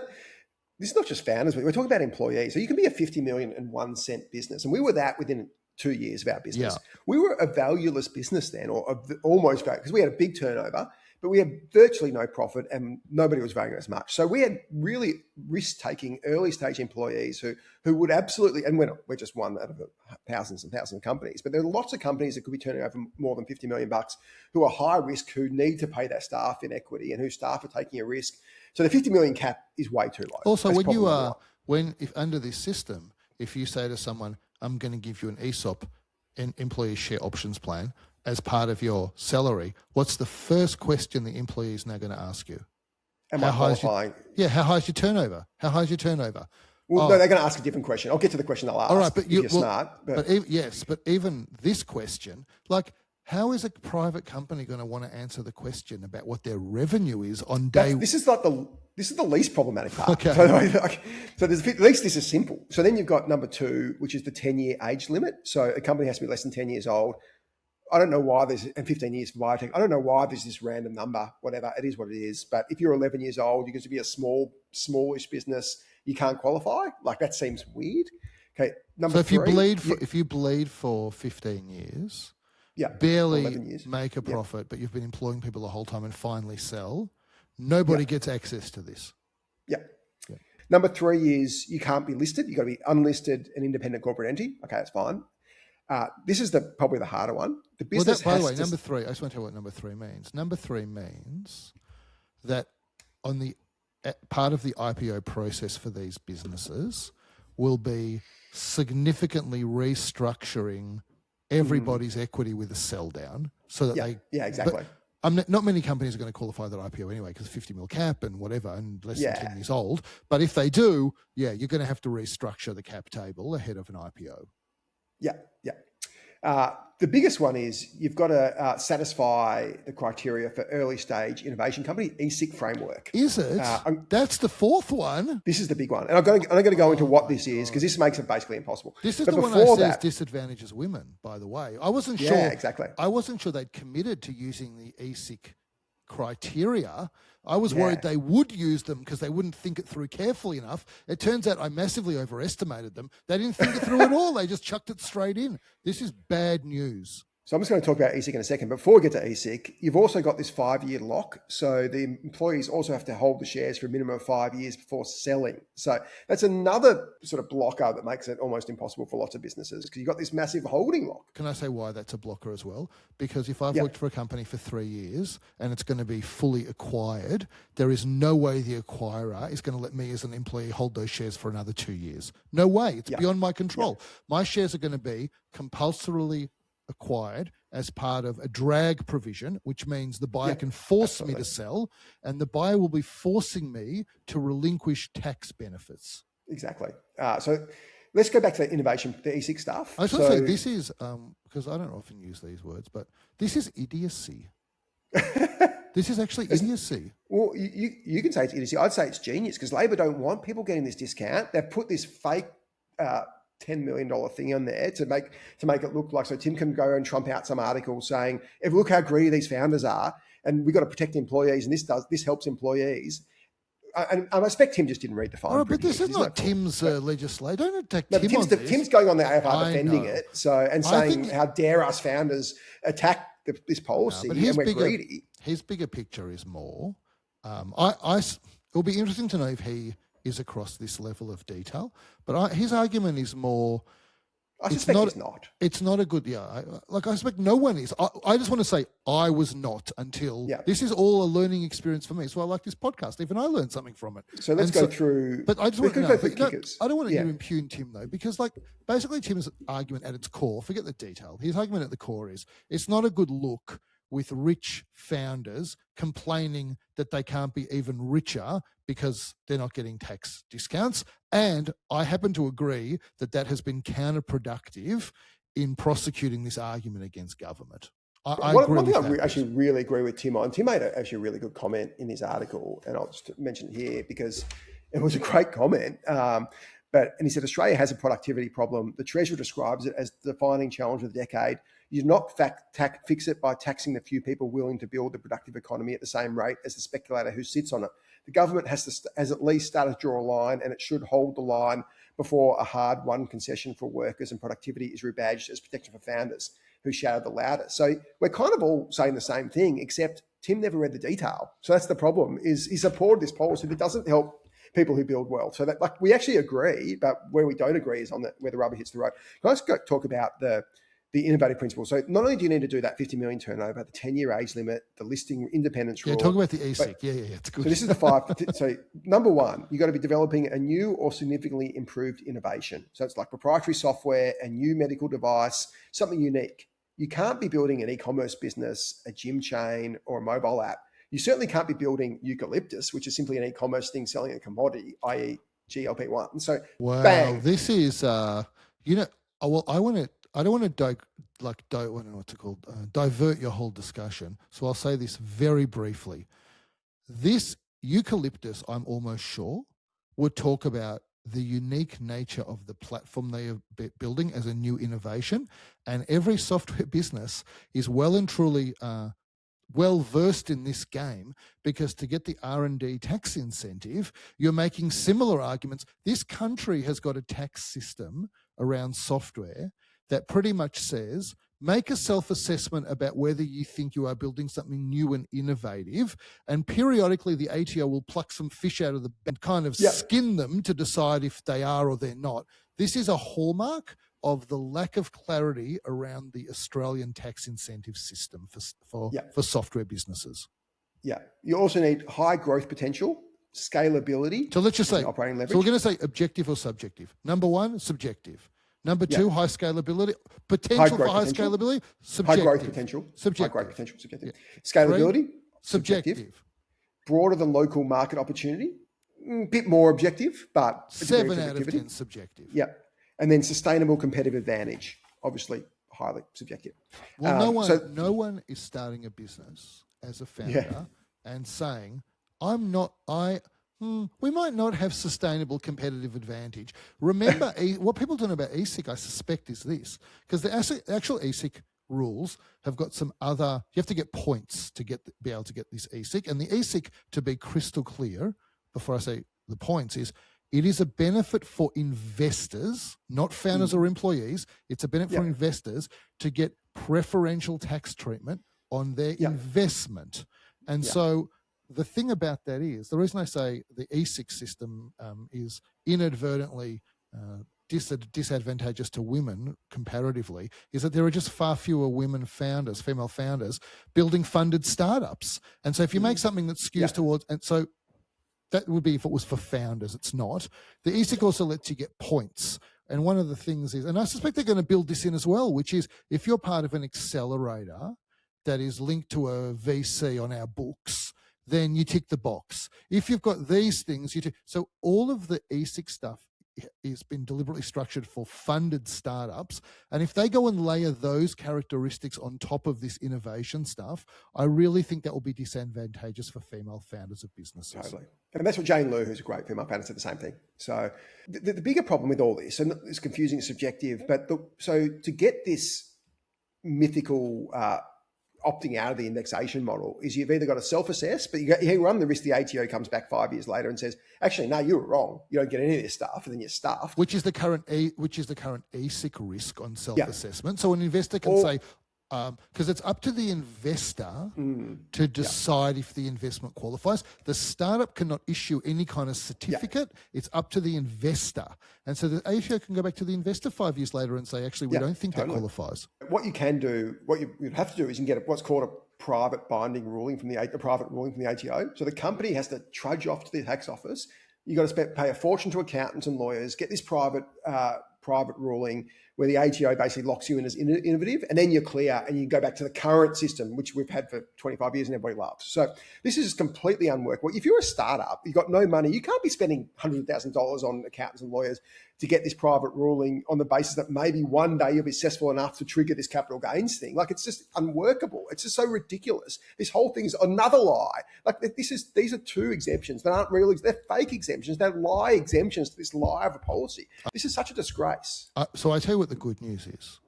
this is not just founders, we're talking about employees. So you can be a 50 million and 1 cent business. And we were that within 2 years of our business. Yeah. We were a valueless business then, or almost valueless, because we had a big turnover, but we had virtually no profit and nobody was valuing as much. So we had really risk-taking early stage employees who would absolutely, and we're just one out of thousands and thousands of companies, but there are lots of companies that could be turning over more than $50 million who are high risk, who need to pay their staff in equity and whose staff are taking a risk. So the 50 million cap is way too low. Also, if under this system, if you say to someone, I'm going to give you an ESOP, an employee share options plan, as part of your salary, what's the first question the employee is now going to ask you? Am I qualifying? How high is your turnover? How high is your turnover? Well, no, they're going to ask a different question. I'll get to the question they'll ask. All right, but you're smart. But even this question, like, how is a private company going to want to answer the question about what their revenue is on day? This is the least problematic part. Okay. So at least this is simple. So then you've got number 2, which is the 10-year age limit. So a company has to be less than 10 years old. I don't know why and 15 years for biotech. I don't know why there's this random number, whatever. It is what it is. But if you're 11 years old, you're going to be a smallish business, you can't qualify. Like, that seems weird. Okay. Number 3. If you bleed for 15 years, barely make a profit, but you've been employing people the whole time and finally sell, nobody gets access to this. Yeah. Number 3 is you can't be listed. You've got to be unlisted and independent corporate entity. Okay, that's fine. This is probably the harder one. The business. By the way, number 3. I just want to tell you what number 3 means. Number 3 means that on the part of the IPO process for these businesses will be significantly restructuring everybody's equity with a sell down, so that exactly. Not many companies are going to qualify that IPO anyway, because 50 mil cap and whatever, and less than 10 years old. But if they do, you're going to have to restructure the cap table ahead of an IPO. Yeah. The biggest one is you've got to satisfy the criteria for early stage innovation company, ESIC framework. Is it? That's the fourth one. This is the big one. And I'm going to go into what this is because this makes it basically impossible. This is the one that says disadvantages women, by the way. I wasn't sure. Yeah, exactly. I wasn't sure they'd committed to using the ESIC criteria. I was worried they would use them because they wouldn't think it through carefully enough. It turns out I massively overestimated them. They didn't think it through at all. They just chucked it straight in. This is bad news. So I'm just going to talk about ESIC in a second. Before we get to ESIC, you've also got this 5-year lock. So the employees also have to hold the shares for a minimum of 5 years before selling. So that's another sort of blocker that makes it almost impossible for lots of businesses because you've got this massive holding lock. Can I say why that's a blocker as well? Because if I've worked for a company for 3 years and it's going to be fully acquired, there is no way the acquirer is going to let me as an employee hold those shares for another 2 years. No way. It's beyond my control. My shares are going to be compulsorily acquired as part of a drag provision, which means the buyer can force me to sell, and the buyer will be forcing me to relinquish tax benefits. Exactly. So let's go back to the innovation, the ESIC stuff. I was going to say this is, because I don't often use these words, but this is idiocy. This is actually idiocy. Well, you can say it's idiocy. I'd say it's genius because Labor don't want people getting this discount. They've put this fake $10 million thing on there to make it look like, so Tim can go and trump out some article saying, if look how greedy these founders are, and we've got to protect employees, and this helps employees. And I expect Tim just didn't read the fine print. But this is not Tim's legislation. Don't attack Tim on this. Tim's going on the AFR defending it, and saying how dare us founders attack this policy and we're greedy. His bigger picture is more. It'll be interesting to know if he is across this level of detail. But his argument is more... I suspect he's not. It's not a good... I suspect no one is. I just want to say I was not until... This is all a learning experience for me. So I like this podcast. Even I learned something from it. So let's go through... But I just want to know... I don't want to impugn Tim, though, because basically Tim's argument at its core, forget the detail, his argument at the core is it's not a good look with rich founders complaining that they can't be even richer because they're not getting tax discounts. And I happen to agree that has been counterproductive in prosecuting this argument against government. One thing I actually really agree with Tim on. Tim made actually a really good comment in his article, and I'll just mention it here because it was a great comment. And he said, Australia has a productivity problem. The Treasurer describes it as the defining challenge of the decade. You do not fix it by taxing the few people willing to build the productive economy at the same rate as the speculator who sits on it. The government has at least started to draw a line, and it should hold the line before a hard-won concession for workers and productivity is rebadged as protection for founders who shouted the loudest. So we're kind of all saying the same thing, except Tim never read the detail. So that's the problem, is he supported this policy that doesn't help people who build wealth. So that we actually agree, but where we don't agree is on where the rubber hits the road. Can I just talk about the innovative principle? So not only do you need to do that 50 million turnover, the 10-year age limit, the listing independence rule. Yeah, talk about the ESIC. It's good. So this is the 5. So number 1, you've got to be developing a new or significantly improved innovation. So it's like proprietary software, a new medical device, something unique. You can't be building an e-commerce business, a gym chain, or a mobile app. You certainly can't be building eucalyptus, which is simply an e-commerce thing selling a commodity, i.e. GLP-1. So bang. This is, I don't want to divert your whole discussion. So I'll say this very briefly. This eucalyptus, I'm almost sure, would talk about the unique nature of the platform they are building as a new innovation. And every software business is well and truly well versed in this game, because to get the R&D tax incentive, you're making similar arguments. This country has got a tax system around software that pretty much says, make a self-assessment about whether you think you are building something new and innovative, and periodically the ATO will pluck some fish out of the and kind of skin them to decide if they are or they're not. This is a hallmark of the lack of clarity around the Australian tax incentive system for software businesses. Yeah. You also need high growth potential, scalability. So let's just say, operating leverage. So we're going to say objective or subjective. Number 1, subjective. Number 2, high scalability, potential for high scalability, subjective. High growth potential, subjective. High growth potential, subjective. Scalability, 3, subjective. Broader than local market opportunity, a bit more objective, but 7 out of 10 subjective. Yeah. And then sustainable competitive advantage, obviously highly subjective. Well, no one is starting a business as a founder and saying, we might not have sustainable competitive advantage. Remember, what people don't know about ESIC, I suspect, is this, because the actual ESIC rules have got some other, you have to get points to be able to get this ESIC. And the ESIC, to be crystal clear, before I say the points, is it is a benefit for investors, not founders or employees. It's a benefit for investors to get preferential tax treatment on their investment. And so the thing about that is, the reason I say the ESIC system is inadvertently disadvantageous to women comparatively, is that there are just far fewer female founders, building funded startups. And so if you make something that skews towards, and so that would be if it was for founders, it's not. The ESIC also lets you get points. And one of the things is, and I suspect they're going to build this in as well, which is if you're part of an accelerator that is linked to a VC on our books, then you tick the box. If you've got these things, so all of the ESIC stuff has been deliberately structured for funded startups. And if they go and layer those characteristics on top of this innovation stuff, I really think that will be disadvantageous for female founders of businesses. Totally. And that's what Jane Liu, who's a great female founder, said the same thing. So the bigger problem with all this, and it's confusing, it's subjective, but so to get this mythical opting out of the indexation model is you've either got to self-assess, but you run the risk the ATO comes back 5 years later and says, actually, no, you were wrong. You don't get any of this stuff, and then you're stuffed. Which is the current ESIC risk on self-assessment. So an investor can say, because it's up to the investor to decide if the investment qualifies. The startup cannot issue any kind of certificate. It's up to the investor. And so the ATO can go back to the investor 5 years later and say, actually, we don't think that qualifies. What you can do, what you'd have to do is you can get what's called a private binding ruling from the ATO. So the company has to trudge off to the tax office. You've got to pay a fortune to accountants and lawyers, get this private ruling where the ATO basically locks you in as innovative, and then you're clear and you go back to the current system, which we've had for 25 years and everybody loves. So this is completely unworkable. If you're a startup, you've got no money, you can't be spending hundreds of thousands of dollars on accountants and lawyers to get this private ruling on the basis that maybe one day you'll be successful enough to trigger this capital gains thing. Like, it's just unworkable. It's just so ridiculous. This whole thing is another lie. Like, these are two exemptions that aren't real. They're fake exemptions. They're lie exemptions to this lie of a policy. This is such a disgrace. So I tell you what the good news is.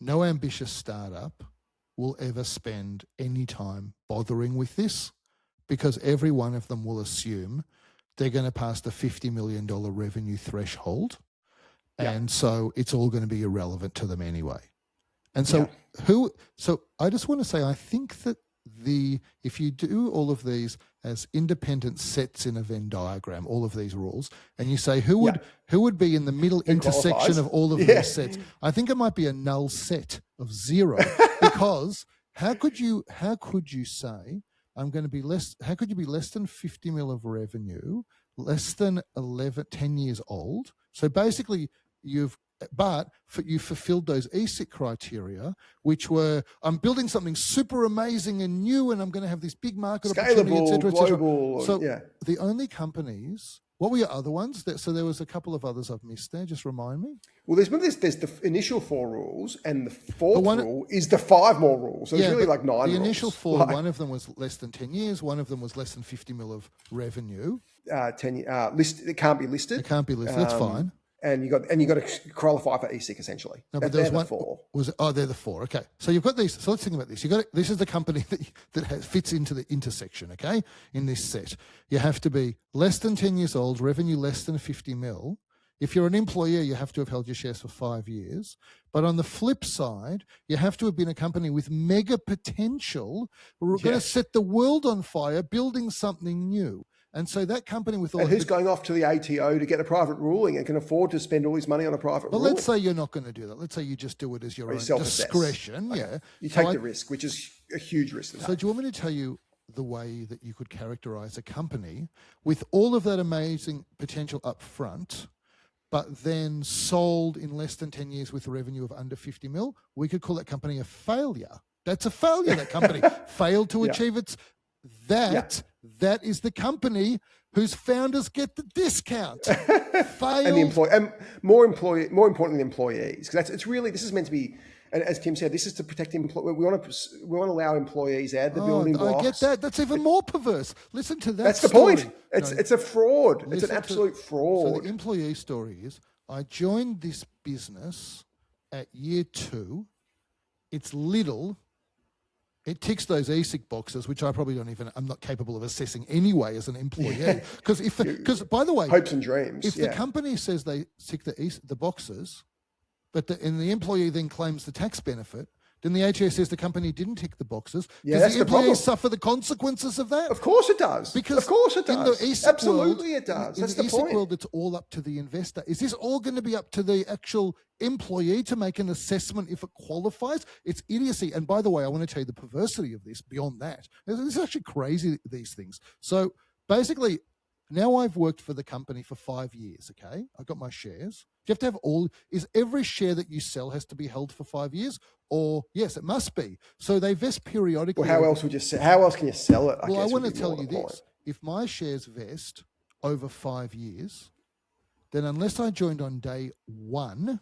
No ambitious startup will ever spend any time bothering with this, because every one of them will assume they're going to pass the $50 million revenue threshold. And so it's all going to be irrelevant to them anyway. And so so I just want to say, I think that if you do all of these as independent sets in a Venn diagram, all of these rules, and you say who would be in the middle intersection of all of these sets, I think it might be a null set of 0, because how could you say I'm going to be less? How could you be less than 50 mil of revenue, less than 10 years old? So basically, you've fulfilled those ESIC criteria, which were, I'm building something super amazing and new, and I'm going to have this big market opportunity, et cetera, global, et cetera. So the only companies, what were your other ones? So there was a couple of others I've missed there. Just remind me. Well, there's the initial 4 rules, and the fourth rule is the 5 more rules. So it's really like 9 rules. The initial 4, one of them was less than 10 years. One of them was less than 50 mil of revenue. It can't be listed. It can't be listed. That's fine. And you got to qualify for ESIC essentially. No, but there was one. 4. They're the 4. Okay, so you've got these. So let's think about this. This is the company that fits into the intersection. Okay, in this set, you have to be less than 10 years old, revenue less than 50 mil. If you're an employer, you have to have held your shares for 5 years. But on the flip side, you have to have been a company with mega potential. We're going to set the world on fire, building something new. And so that company with all... And who's going off to the ATO to get a private ruling and can afford to spend all his money on a private ruling? But let's say you're not going to do that. Let's say you just do it as your own discretion. Okay. You take the risk, which is a huge risk. So do you want me to tell you the way that you could characterize a company with all of that amazing potential up front, but then sold in less than 10 years with a revenue of under 50 mil? We could call that company a failure. That's a failure. That company failed to achieve its... That is the company whose founders get the discount. And the employee, and more importantly, the employees, because this is meant to be And as Tim said, this is to protect employees. We want to allow employees add the building blocks. I get that. That's even more perverse. Listen to that. That's the story. point. It's a fraud. It's an absolute fraud. So the employee story is, I joined this business at year 2. It's little. It ticks those ESIC boxes, which I probably I'm not capable of assessing anyway as an employee. Because by the way, hopes and dreams. If the company says they tick the boxes, and the employee then claims the tax benefit, then the ATO says the company didn't tick the boxes. Yeah, does the employee suffer the consequences of that? Of course it does. Because of course it does. In the ESIC Absolutely world, it does. In That's the the ESIC point. world, it's all up to the investor. Is this all going to be up to the actual employee to make an assessment if it qualifies? It's idiocy. And by the way, I want to tell you the perversity of this beyond that. This is actually crazy, these things. So basically, now I've worked for the company for 5 years, okay? I got my shares. Do you have to have is every share that you sell has to be held for 5 years? Or, yes, it must be. So they vest periodically. Well, how else can you sell it? I want to tell you this. If my shares vest over 5 years, then unless I joined on day 1,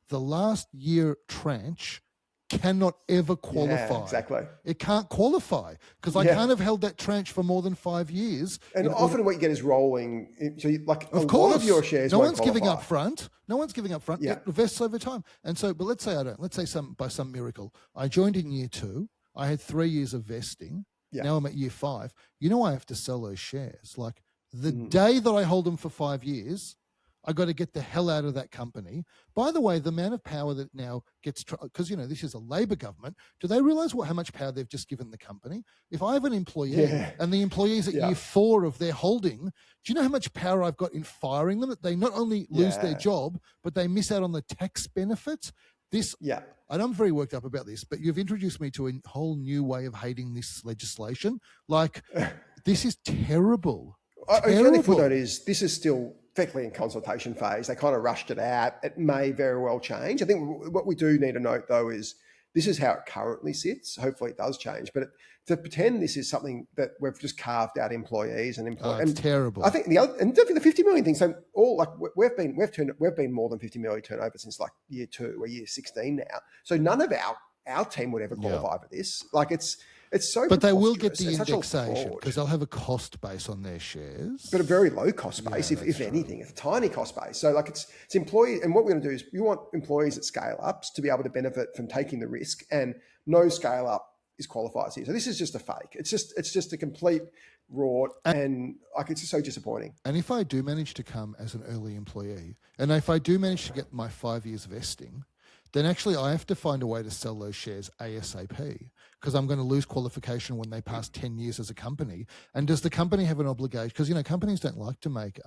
the last year tranche cannot ever qualify. Yeah, exactly. It can't qualify because I can't have held that tranche for more than 5 years. And often what you get is rolling. So of course, lot of your shares no won't one's qualify. giving up front. No one's giving up front. Yeah. It vests over time. And so, but let's say I don't. Let's say by some miracle, I joined in year 2. I had 3 years of vesting. Yeah. Now I'm at year 5. You know, I have to sell those shares. Like the day that I hold them for 5 years, I got to get the hell out of that company. By the way, the amount of power that now gets, because, this is a Labor government, do they realize how much power they've just given the company? If I have an employee and the employee's at year 4 of their holding, do you know how much power I've got in firing them? That they not only lose their job, but they miss out on the tax benefits? And I'm very worked up about this, but you've introduced me to a whole new way of hating this legislation. Like, this is terrible. The only footnote is this is still effectively in consultation phase. They kind of rushed it out. It may very well change. I think what we do need to note, though, is this is how it currently sits. Hopefully it does change. But to pretend this is something that we've just carved out employees and employees. It's terrible. I think the definitely the 50 million thing. So we've been more than 50 million turnover since like year 2 or year 16 now. So none of our team would ever qualify for this. Like it's so. But they will get the indexation because they'll have a cost base on their shares. But a very low cost base, if anything, it's a tiny cost base. So like it's employee, and what we're going to do is we want employees at scale ups to be able to benefit from taking the risk, and no scale up is qualifies here. So this is just a fake. It's just a complete rort, and like it's just so disappointing. And if I do manage to come as an early employee, and if I do manage to get my 5 years vesting, then actually I have to find a way to sell those shares ASAP because I'm going to lose qualification when they pass 10 years as a company. And does the company have an obligation? Because, companies don't like to make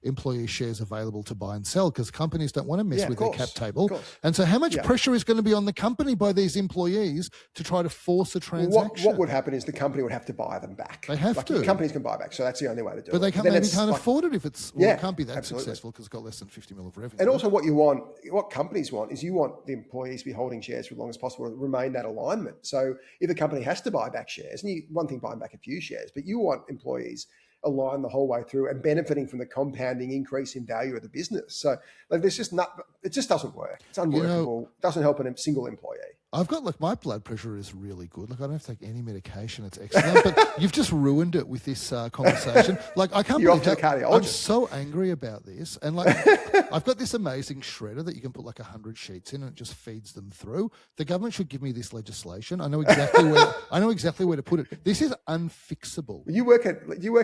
employee shares available to buy and sell because companies don't want to mess with their cap table. And so how much pressure is going to be on the company by these employees to try to force a transaction? What would happen is the company would have to buy them back. They have to. Companies can buy back. So that's the only way to do it. But they can't afford it if it's, it can't be that successful because it's got less than 50 mil of revenue. And also what companies want is you want the employees to be holding shares for as long as possible to remain that alignment. So if a company has to buy back shares, and one thing buying back a few shares, but you want employees aligned the whole way through and benefiting from the compounding increase in value of the business. So like, it just doesn't work. It's unworkable. Doesn't help a single employee. I've got my blood pressure is really good. I don't have to take any medication. It's excellent. But you've just ruined it with this conversation. I can't believe the cardiologist. I'm so angry about this. And I've got this amazing shredder that you can put 100 sheets in and it just feeds them through. The government should give me this legislation. I know exactly where to put it. This is unfixable. You work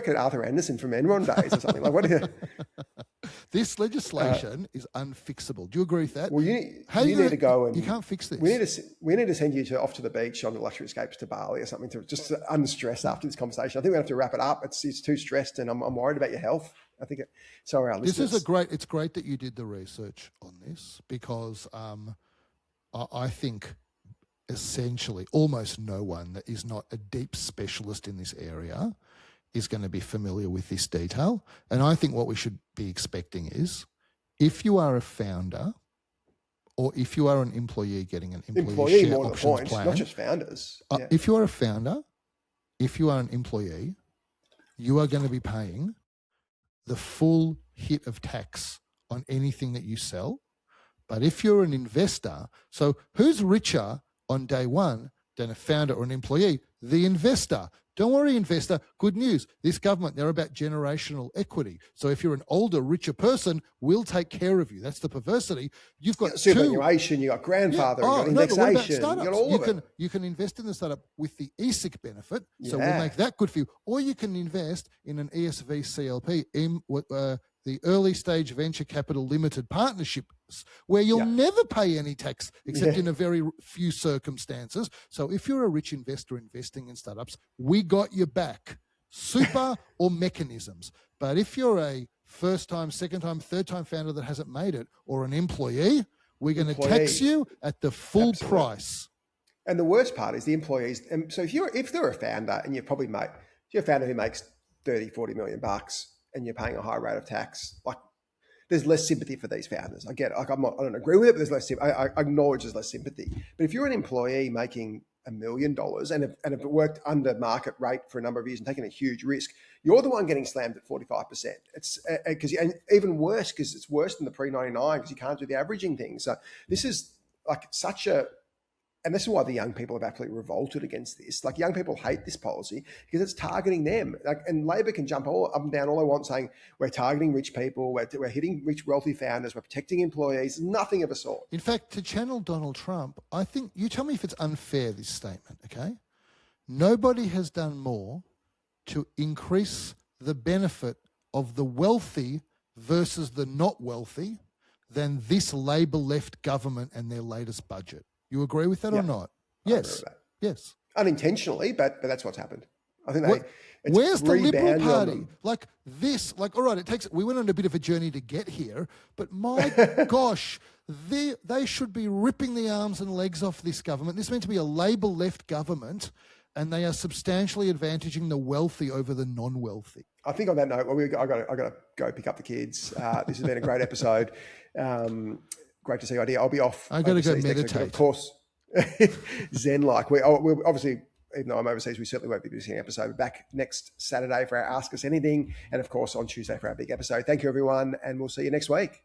at Arthur Anderson from Enron days or something. What? This legislation is unfixable. Do you agree with that? Well, you need to go and you can't fix this. We need to send you off to the beach on the luxury escapes to Bali or something to just unstress after this conversation. I think we have to wrap it up. It's too stressed, and I'm worried about your health. I think our listeners. It's great that you did the research on this because I think essentially almost no one that is not a deep specialist in this area is going to be familiar with this detail. And I think what we should be expecting is if you are a founder or if you are an employee getting an employee share options plan, not just founders. If you are a founder, if you are an employee, you are going to be paying the full hit of tax on anything that you sell But if you're an investor, so who's richer on day one than a founder or an employee? The investor. Don't worry, investor. Good news. This government, they're about generational equity. So if you're an older, richer person, we'll take care of you. That's the perversity. You've got superannuation, you've got grandfathering, you've got indexation, you've got all of it. You can invest in the startup with the ESIC benefit, so we'll make that good for you. Or you can invest in an ESV CLP, the early stage venture capital limited partnerships, where you'll never pay any tax except in a very few circumstances. So if you're a rich investor investing in startups, we got your back, super or mechanisms. But if you're a first time, second time, third time founder that hasn't made it, or an employee, we're going to tax you at the full price. And the worst part is the employees. And so if they're a founder and you're a founder who makes 30, 40 million bucks, and you're paying a high rate of tax, like there's less sympathy for these founders. I get it. Like I don't agree with it, but there's less. I acknowledge there's less sympathy. But if you're an employee making $1 million and have worked under market rate for a number of years and taken a huge risk, you're the one getting slammed at 45%. It's and even worse because it's worse than the pre-99 because you can't do the averaging thing. So this is like and this is why the young people have absolutely revolted against this. Like young people hate this policy because it's targeting them. And Labor can jump up and down all they want saying we're targeting rich people, we're hitting rich, wealthy founders, we're protecting employees. Nothing of a sort. In fact, to channel Donald Trump, I think, you tell me if it's unfair, this statement, okay? Nobody has done more to increase the benefit of the wealthy versus the not wealthy than this Labor left government and their latest budget. You agree with that or not? Yes. Yes. Unintentionally, but that's what's happened. I think where's the Liberal Party? Like this, all right, we went on a bit of a journey to get here, but my gosh, they should be ripping the arms and legs off this government. This is meant to be a Labor left government, and they are substantially advantaging the wealthy over the non-wealthy. I think on that note, I got to go pick up the kids. This has been a great episode. Great to see you, Adir. I'll be off. I got to go meditate. Of course, Zen-like. We'll obviously, even though I'm overseas, we certainly won't be missing an episode. We're back next Saturday for our Ask Us Anything, and of course on Tuesday for our big episode. Thank you, everyone, and we'll see you next week.